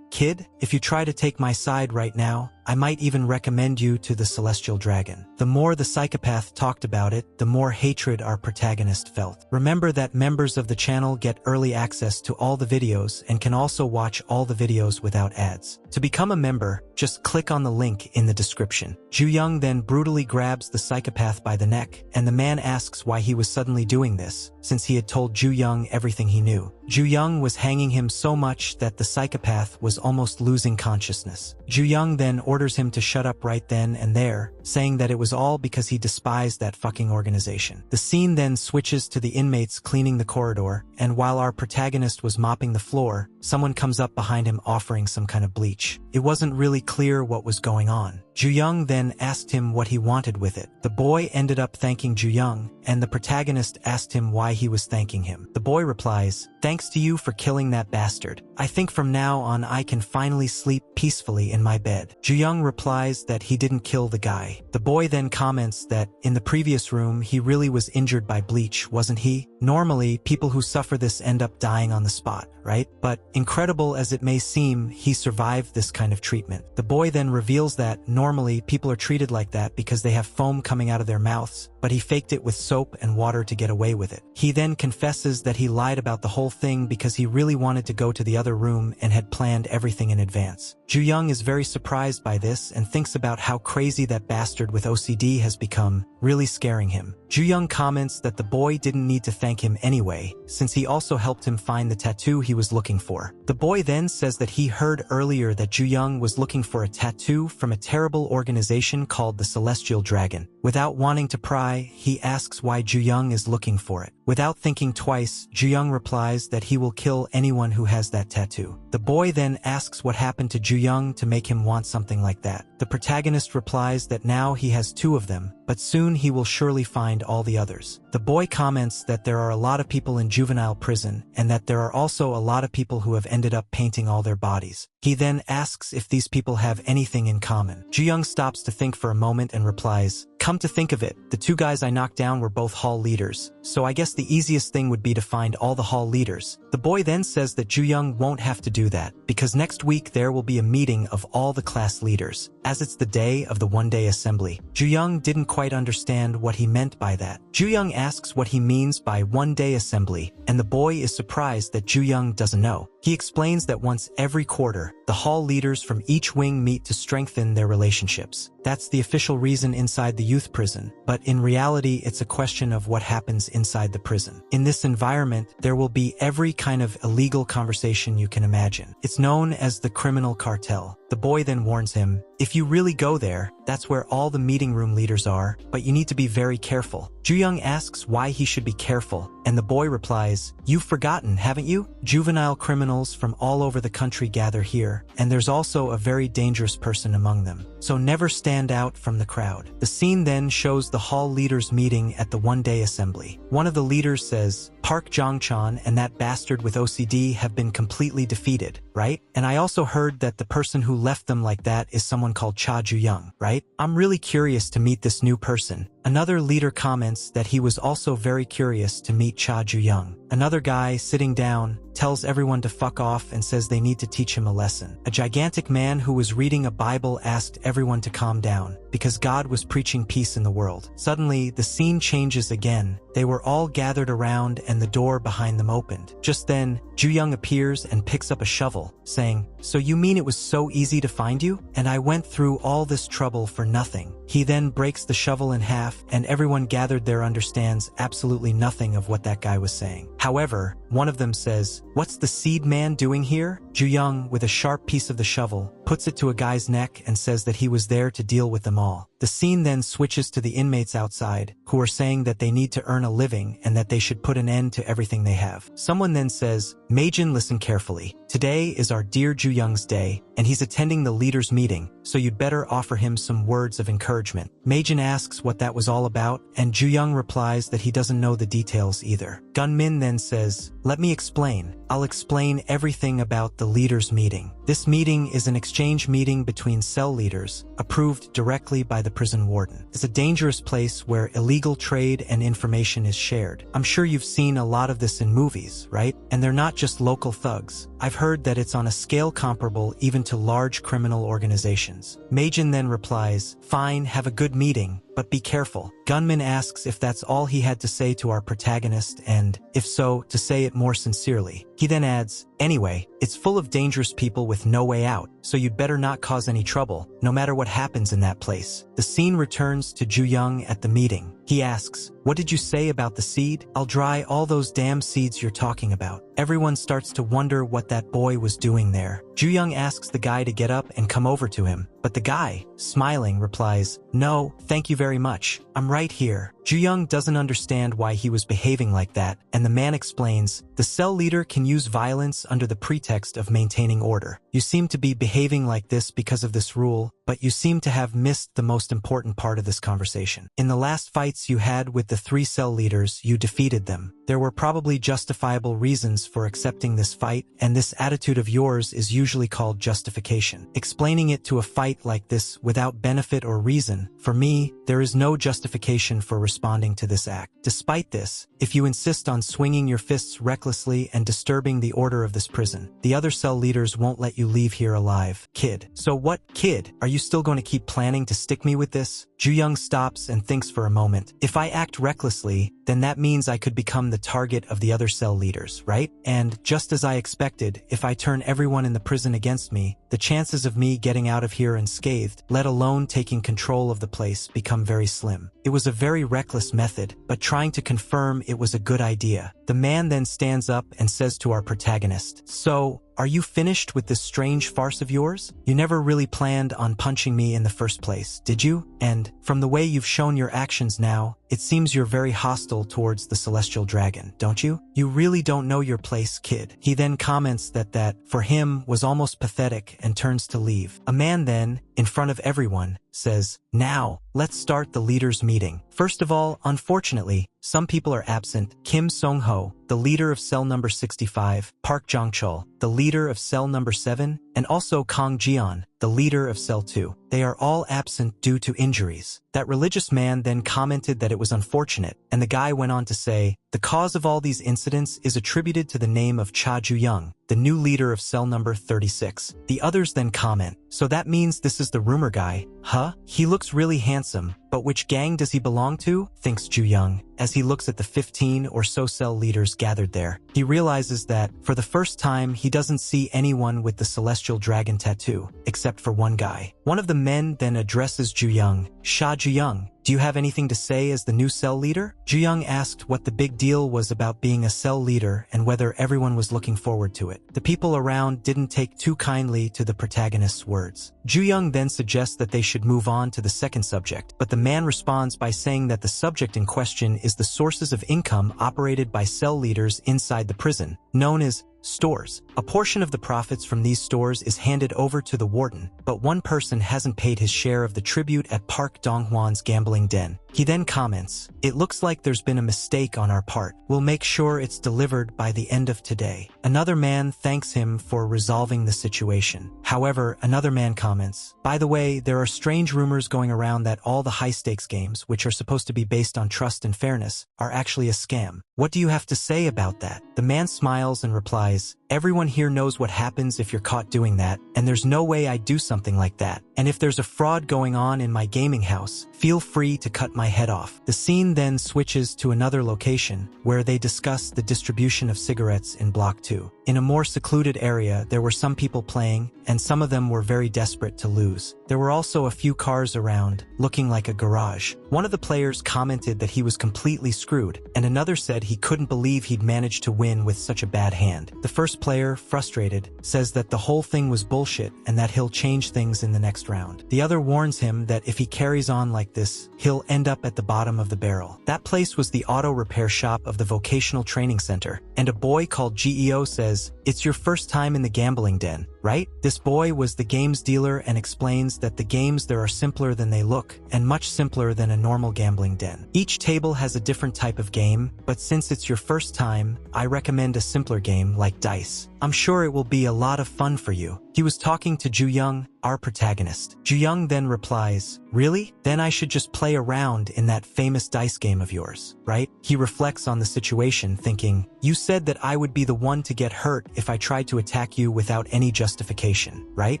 kid? If you try to take my side right now, I might even recommend you to the Celestial Dragon." The more the psychopath talked about it, the more hatred our protagonist felt. Remember that members of the channel get early access to all the videos and can also watch all the videos without ads. To become a member, just click on the link in the description. Ju-young then brutally grabs the psychopath by the neck, and the man asks why he was suddenly doing this, since he had told Ju-young everything he knew. Ju-young was hanging him so much that the psychopath was almost losing consciousness. Ju-young then orders him to shut up right then and there, saying that it was all because he despised that fucking organization. The scene then switches to the inmates cleaning the corridor, and while our protagonist was mopping the floor, someone comes up behind him offering some kind of bleach. It wasn't really clear what was going on. Ju-young then asked him what he wanted with it. The boy ended up thanking Ju-young, and the protagonist asked him why he was thanking him. The boy replies, "Thanks to you for killing that bastard. I think from now on I can finally sleep peacefully in my bed." Ju-young replies that he didn't kill the guy. The boy then comments that in the previous room he really was injured by bleach, wasn't he? Normally, people who suffer this end up dying on the spot, right? But incredible as it may seem, he survived this kind of treatment. The boy then reveals that normally people are treated like that because they have foam coming out of their mouths, but he faked it with soap and water to get away with it. He then confesses that he lied about the whole thing because he really wanted to go to the other room and had planned everything in advance. Ju-young is very surprised by this and thinks about how crazy that bastard with OCD has become, really scaring him. Ju-young comments that the boy didn't need to thank him anyway, since he also helped him find the tattoo he was looking for. The boy then says that he heard earlier that Ju-young was looking for a tattoo from a terrible organization called the Celestial Dragon. Without wanting to pry, he asks why Ju-young is looking for it. Without thinking twice, Ju-young replies that he will kill anyone who has that tattoo. The boy then asks what happened to Ju-young to make him want something like that. The protagonist replies that now he has 2 of them, but soon he will surely find all the others. The boy comments that there are a lot of people in juvenile prison, and that there are also a lot of people who have ended up painting all their bodies. He then asks if these people have anything in common. Ju-young stops to think for a moment and replies, "Come to think of it, the 2 guys I knocked down were both hall leaders, so I guess the easiest thing would be to find all the hall leaders." The boy then says that Ju-young won't have to do that, because next week there will be a meeting of all the class leaders, as it's the day of the one-day assembly. Ju-young didn't quite understand what he meant by that. Ju-young asks what he means by one-day assembly, and the boy is surprised that Ju-young doesn't know. He explains that once every quarter, the hall leaders from each wing meet to strengthen their relationships. That's the official reason inside the youth prison, but in reality it's a question of what happens inside the prison. In this environment, there will be every kind of illegal conversation you can imagine. It's known as the criminal cartel. The boy then warns him, "If you really go there, that's where all the meeting room leaders are, but you need to be very careful." Ju-young asks why he should be careful, and the boy replies, "You've forgotten, haven't you? Juvenile criminals from all over the country gather here, and there's also a very dangerous person among them. So never stand out from the crowd." The scene then shows the hall leaders meeting at the one-day assembly. One of the leaders says, "Park Jong-chan and that bastard with OCD have been completely defeated, right? And I also heard that the person who left them like that is someone called Cha Ju-young, right? I'm really curious to meet this new person." Another leader comments that he was also very curious to meet Cha Ju-young. Another guy, sitting down, tells everyone to fuck off and says they need to teach him a lesson. A gigantic man who was reading a Bible asked everyone to calm down, because God was preaching peace in the world. Suddenly, the scene changes again. They were all gathered around and the door behind them opened. Just then, Ju-young appears and picks up a shovel, saying, "So you mean it was so easy to find you? And I went through all this trouble for nothing." He then breaks the shovel in half, and everyone gathered there understands absolutely nothing of what that guy was saying. However, one of them says, "What's the seed man doing here?" Ju-young, with a sharp piece of the shovel, puts it to a guy's neck and says that he was there to deal with them all. The scene then switches to the inmates outside, who are saying that they need to earn a living and that they should put an end to everything they have. Someone then says, "Meijin, listen carefully. Today is our dear Ju-young's day, and he's attending the leaders' meeting, so you'd better offer him some words of encouragement." Meijin asks what that was all about, and Ju-young replies that he doesn't know the details either. Gunmin then says, "Let me explain. I'll explain everything about the leaders' meeting. This meeting is an exchange meeting between cell leaders, approved directly by the prison warden. It's a dangerous place where illegal trade and information is shared. I'm sure you've seen a lot of this in movies, right? And they're not just local thugs. I've heard that it's on a scale comparable even to large criminal organizations." Meijin then replies, "Fine, have a good meeting, but be careful." Gunman asks if that's all he had to say to our protagonist, and, if so, to say it more sincerely. He then adds, "Anyway, it's full of dangerous people with no way out, so you'd better not cause any trouble, no matter what happens in that place." The scene returns to Ju-young at the meeting. He asks, "What did you say about the seed? I'll dry all those damn seeds you're talking about." Everyone starts to wonder what that boy was doing there. Ju-young asks the guy to get up and come over to him, but the guy, smiling, replies, "No, thank you very much. I'm right here." Ju-young doesn't understand why he was behaving like that, and the man explains, "The cell leader can use violence under the pretext of maintaining order. You seem to be behaving like this because of this rule, but you seem to have missed the most important part of this conversation. In the last fights you had with the 3 cell leaders, you defeated them. There were probably justifiable reasons for accepting this fight, and this attitude of yours is usually called justification. Explaining it to a fight like this without benefit or reason, for me, there is no justification for responding to this act. Despite this, if you insist on swinging your fists recklessly and disturbing the order of this prison, the other cell leaders won't let you leave here alive, kid." "So what, kid? Are you still going to keep planning to stick me with this?" Ju-young stops and thinks for a moment. "If I act recklessly, then that means I could become the target of the other cell leaders, right? And, just as I expected, if I turn everyone in the prison against me, the chances of me getting out of here unscathed, let alone taking control of the place, become very slim. It was a very reckless method, but trying to confirm it was a good idea." The man then stands up and says to our protagonist, "So, are you finished with this strange farce of yours? You never really planned on punching me in the first place, did you? And, from the way you've shown your actions now, it seems you're very hostile towards the celestial dragon, don't you? You really don't know your place, kid." He then comments that for him, was almost pathetic and turns to leave. A man then, in front of everyone, says, "Now, let's start the leaders' meeting. First of all, unfortunately, some people are absent. Kim Song-ho, the leader of cell number 65, Park Jong-chul, the leader of cell number 7, and also Kang Jian, the leader of cell 2. They are all absent due to injuries." That religious man then commented that it was unfortunate, and the guy went on to say, "The cause of all these incidents is attributed to the name of Cha Ju-young, the new leader of cell number 36. The others then comment, "So that means this is the rumor guy, huh? He looks really handsome, but which gang does he belong to?" thinks Ju-young, as he looks at the 15 or so cell leaders gathered there. He realizes that, for the first time, he doesn't see anyone with the celestial dragon tattoo, except for one guy. One of the men then addresses Ju-young, "Sha Ju-young, do you have anything to say as the new cell leader?" Ju-young asked what the big deal was about being a cell leader and whether everyone was looking forward to it. The people around didn't take too kindly to the protagonist's words. Ju-young then suggests that they should move on to the second subject, but the man responds by saying that the subject in question is the sources of income operated by cell leaders inside the prison, known as stores. A portion of the profits from these stores is handed over to the warden, but one person hasn't paid his share of the tribute at Park Dong-hwan's gambling den. He then comments, "It looks like there's been a mistake on our part. We'll make sure it's delivered by the end of today." Another man thanks him for resolving the situation. However, another man comments, "By the way, there are strange rumors going around that all the high-stakes games, which are supposed to be based on trust and fairness, are actually a scam. What do you have to say about that?" The man smiles and replies, "Everyone here knows what happens if you're caught doing that, and there's no way I'd do something like that. And if there's a fraud going on in my gaming house, feel free to cut my head off." The scene then switches to another location, where they discuss the distribution of cigarettes in Block 2. In a more secluded area, there were some people playing, and some of them were very desperate to lose. There were also a few cars around, looking like a garage. One of the players commented that he was completely screwed, and another said he couldn't believe he'd managed to win with such a bad hand. The first first player, frustrated, says that the whole thing was bullshit and that he'll change things in the next round. The other warns him that if he carries on like this, he'll end up at the bottom of the barrel. That place was the auto repair shop of the vocational training center, and a boy called GEO says, "It's your first time in the gambling den, right?" This boy was the games dealer and explains that the games there are simpler than they look, and much simpler than a normal gambling den. Each table has a different type of game, but since it's your first time, I recommend a simpler game like dice. I'm sure it will be a lot of fun for you. He was talking to Ju Young, our protagonist. Ju Young then replies, "Really? Then I should just play around in that famous dice game of yours, right?" He reflects on the situation, thinking, "You said that I would be the one to get hurt if I tried to attack you without any justification, right?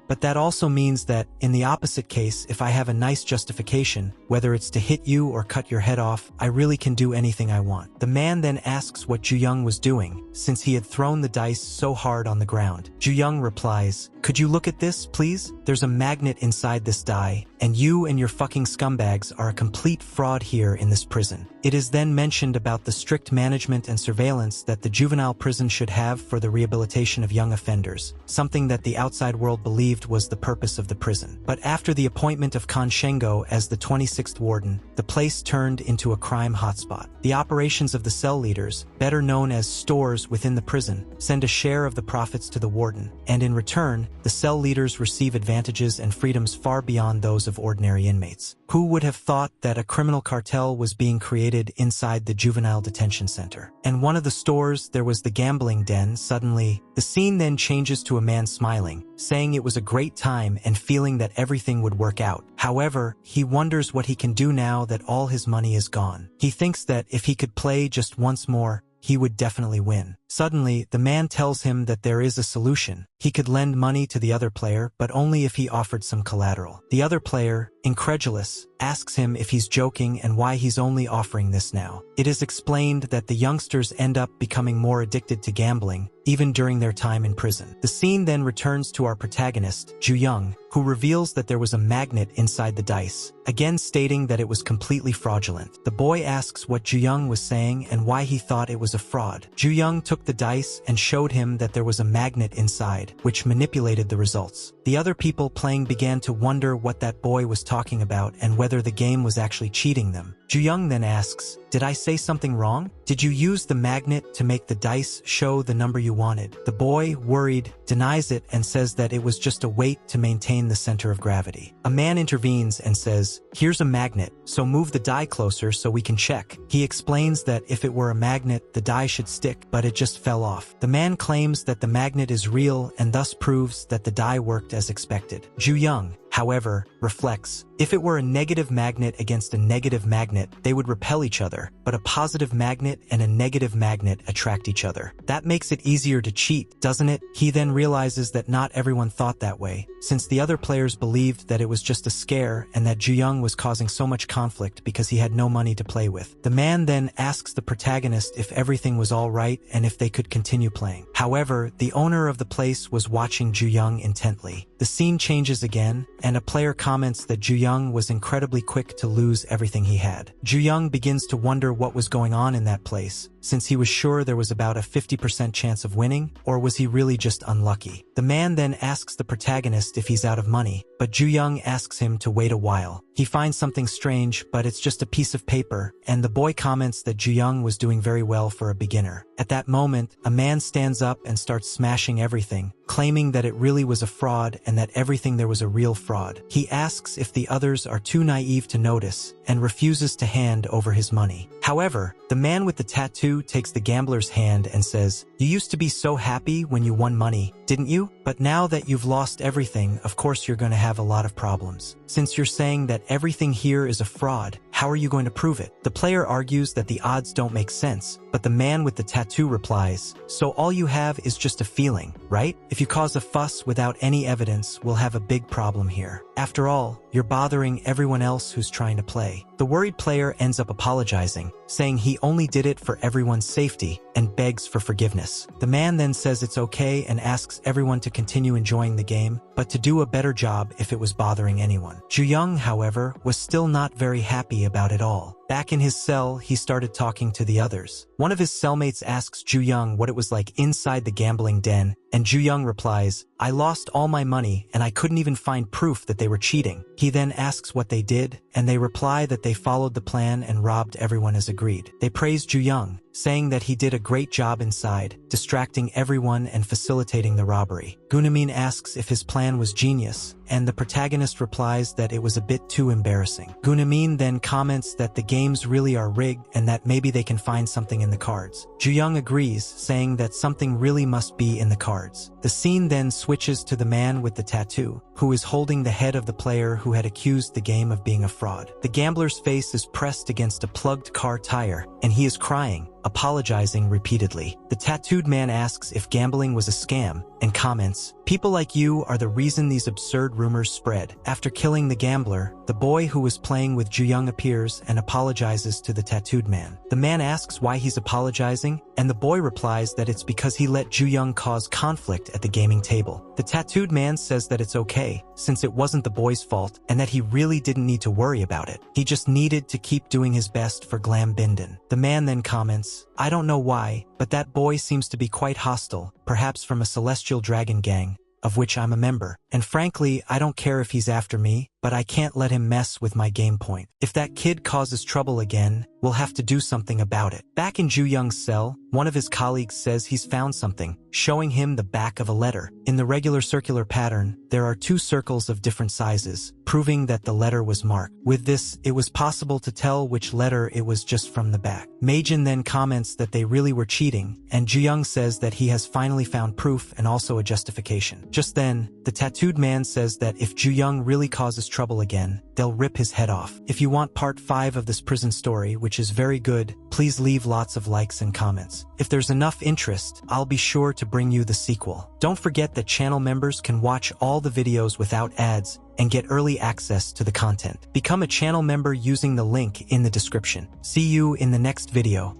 But that also means that, in the opposite case, if I have a nice justification, whether it's to hit you or cut your head off, I really can do anything I want." The man then asks what Ju Young was doing, since he had thrown the dice so hard on the ground. Ju Young replies, "Could you look at this, please? There's a magnet inside this die, and you and your fucking scumbags are a complete fraud here in this prison." It is then mentioned about the strict management and surveillance that the juvenile prison should have for the rehabilitation of young offenders, something that the outside world believed was the purpose of the prison. But after the appointment of Kan Shengo as the 26th warden, the place turned into a crime hotspot. The operations of the cell leaders, better known as stores within the prison, send a share of the profits to the warden, and in return, the cell leaders receive advantages and freedoms far beyond those of ordinary inmates. Who would have thought that a criminal cartel was being created inside the juvenile detention center? And one of the stores, there was the gambling den. Suddenly, the scene then changes to a man smiling, saying it was a great time and feeling that everything would work out. However, he wonders what he can do now that all his money is gone. He thinks that if he could play just once more, he would definitely win. Suddenly, the man tells him that there is a solution. He could lend money to the other player, but only if he offered some collateral. The other player, incredulous, asks him if he's joking and why he's only offering this now. It is explained that the youngsters end up becoming more addicted to gambling, even during their time in prison. The scene then returns to our protagonist, Ju Young, who reveals that there was a magnet inside the dice, again stating that it was completely fraudulent. The boy asks what Ju Young was saying and why he thought it was a fraud. Ju Young took the dice and showed him that there was a magnet inside, which manipulated the results. The other people playing began to wonder what that boy was talking about and whether the game was actually cheating them. Ju Young then asks, "Did I say something wrong? Did you use the magnet to make the dice show the number you wanted?" The boy, worried, denies it and says that it was just a weight to maintain the center of gravity. A man intervenes and says, "Here's a magnet, so move the die closer so we can check." He explains that if it were a magnet, the die should stick, but it just fell off. The man claims that the magnet is real and thus proves that the die worked as expected. Ju Young, however, reflects, if it were a negative magnet against a negative magnet, they would repel each other, but a positive magnet and a negative magnet attract each other. That makes it easier to cheat, doesn't it? He then realizes that not everyone thought that way, since the other players believed that it was just a scare and that Ju Young was causing so much conflict because he had no money to play with. The man then asks the protagonist if everything was all right and if they could continue playing. However, the owner of the place was watching Ju Young intently. The scene changes again, and a player comments that Ju Young was incredibly quick to lose everything he had. Ju Young begins to wonder what was going on in that place, since he was sure there was about a 50% chance of winning, or was he really just unlucky? The man then asks the protagonist if he's out of money, but Ju Young asks him to wait a while. He finds something strange, but it's just a piece of paper, and the boy comments that Ju Young was doing very well for a beginner. At that moment, a man stands up and starts smashing everything, claiming that it really was a fraud and that everything there was a real fraud. He asks if the others are too naive to notice and refuses to hand over his money. However, the man with the tattoo takes the gambler's hand and says, "You used to be so happy when you won money, didn't you? But now that you've lost everything, of course you're going to have a lot of problems. Since you're saying that everything here is a fraud, how are you going to prove it?" The player argues that the odds don't make sense, but the man with the tattoo replies, "So all you have is just a feeling, right? If you cause a fuss without any evidence, we'll have a big problem here. After all, you're bothering everyone else who's trying to play." The worried player ends up apologizing, saying he only did it for everyone's safety, and begs for forgiveness. The man then says it's okay and asks everyone to continue enjoying the game, but to do a better job if it was bothering anyone. Ju Young, however, was still not very happy about it all. Back in his cell, he started talking to the others. One of his cellmates asks Ju Young what it was like inside the gambling den, and Ju Young replies, "I lost all my money and I couldn't even find proof that they were cheating." He then asks what they did, and they reply that they followed the plan and robbed everyone as agreed. They praise Ju Young, saying that he did a great job inside, distracting everyone and facilitating the robbery. Gunamin asks if his plan was genius, and the protagonist replies that it was a bit too embarrassing. Gunamin then comments that the games really are rigged and that maybe they can find something in the cards. Ju Young agrees, saying that something really must be in the cards. The scene then switches to the man with the tattoo, who is holding the head of the player who had accused the game of being a fraud. The gambler's face is pressed against a plugged car tire, and he is crying, apologizing repeatedly. The tattooed man asks if gambling was a scam, and comments, "People like you are the reason these absurd rumors spread." After killing the gambler, the boy who was playing with Ju Young appears and apologizes to the tattooed man. The man asks why he's apologizing, and the boy replies that it's because he let Ju Young cause conflict at the gaming table. The tattooed man says that it's okay, since it wasn't the boy's fault, and that he really didn't need to worry about it. He just needed to keep doing his best for Glam Binden. The man then comments, "I don't know why, but that boy seems to be quite hostile, perhaps from a celestial dragon gang, of which I'm a member. And frankly, I don't care if he's after me, but I can't let him mess with my game point. If that kid causes trouble again, we'll have to do something about it." Back in Ju Young's cell, one of his colleagues says he's found something, showing him the back of a letter. In the regular circular pattern, there are 2 circles of different sizes, proving that the letter was marked. With this, it was possible to tell which letter it was just from the back. Meijin then comments that they really were cheating, and Ju Young says that he has finally found proof and also a justification. Just then, the tattooed man says that if Ju Young really causes trouble again, they'll rip his head off. If you want part 5 of this prison story, which is very good, please leave lots of likes and comments. If there's enough interest, I'll be sure to bring you the sequel. Don't forget that channel members can watch all the videos without ads and get early access to the content. Become a channel member using the link in the description. See you in the next video.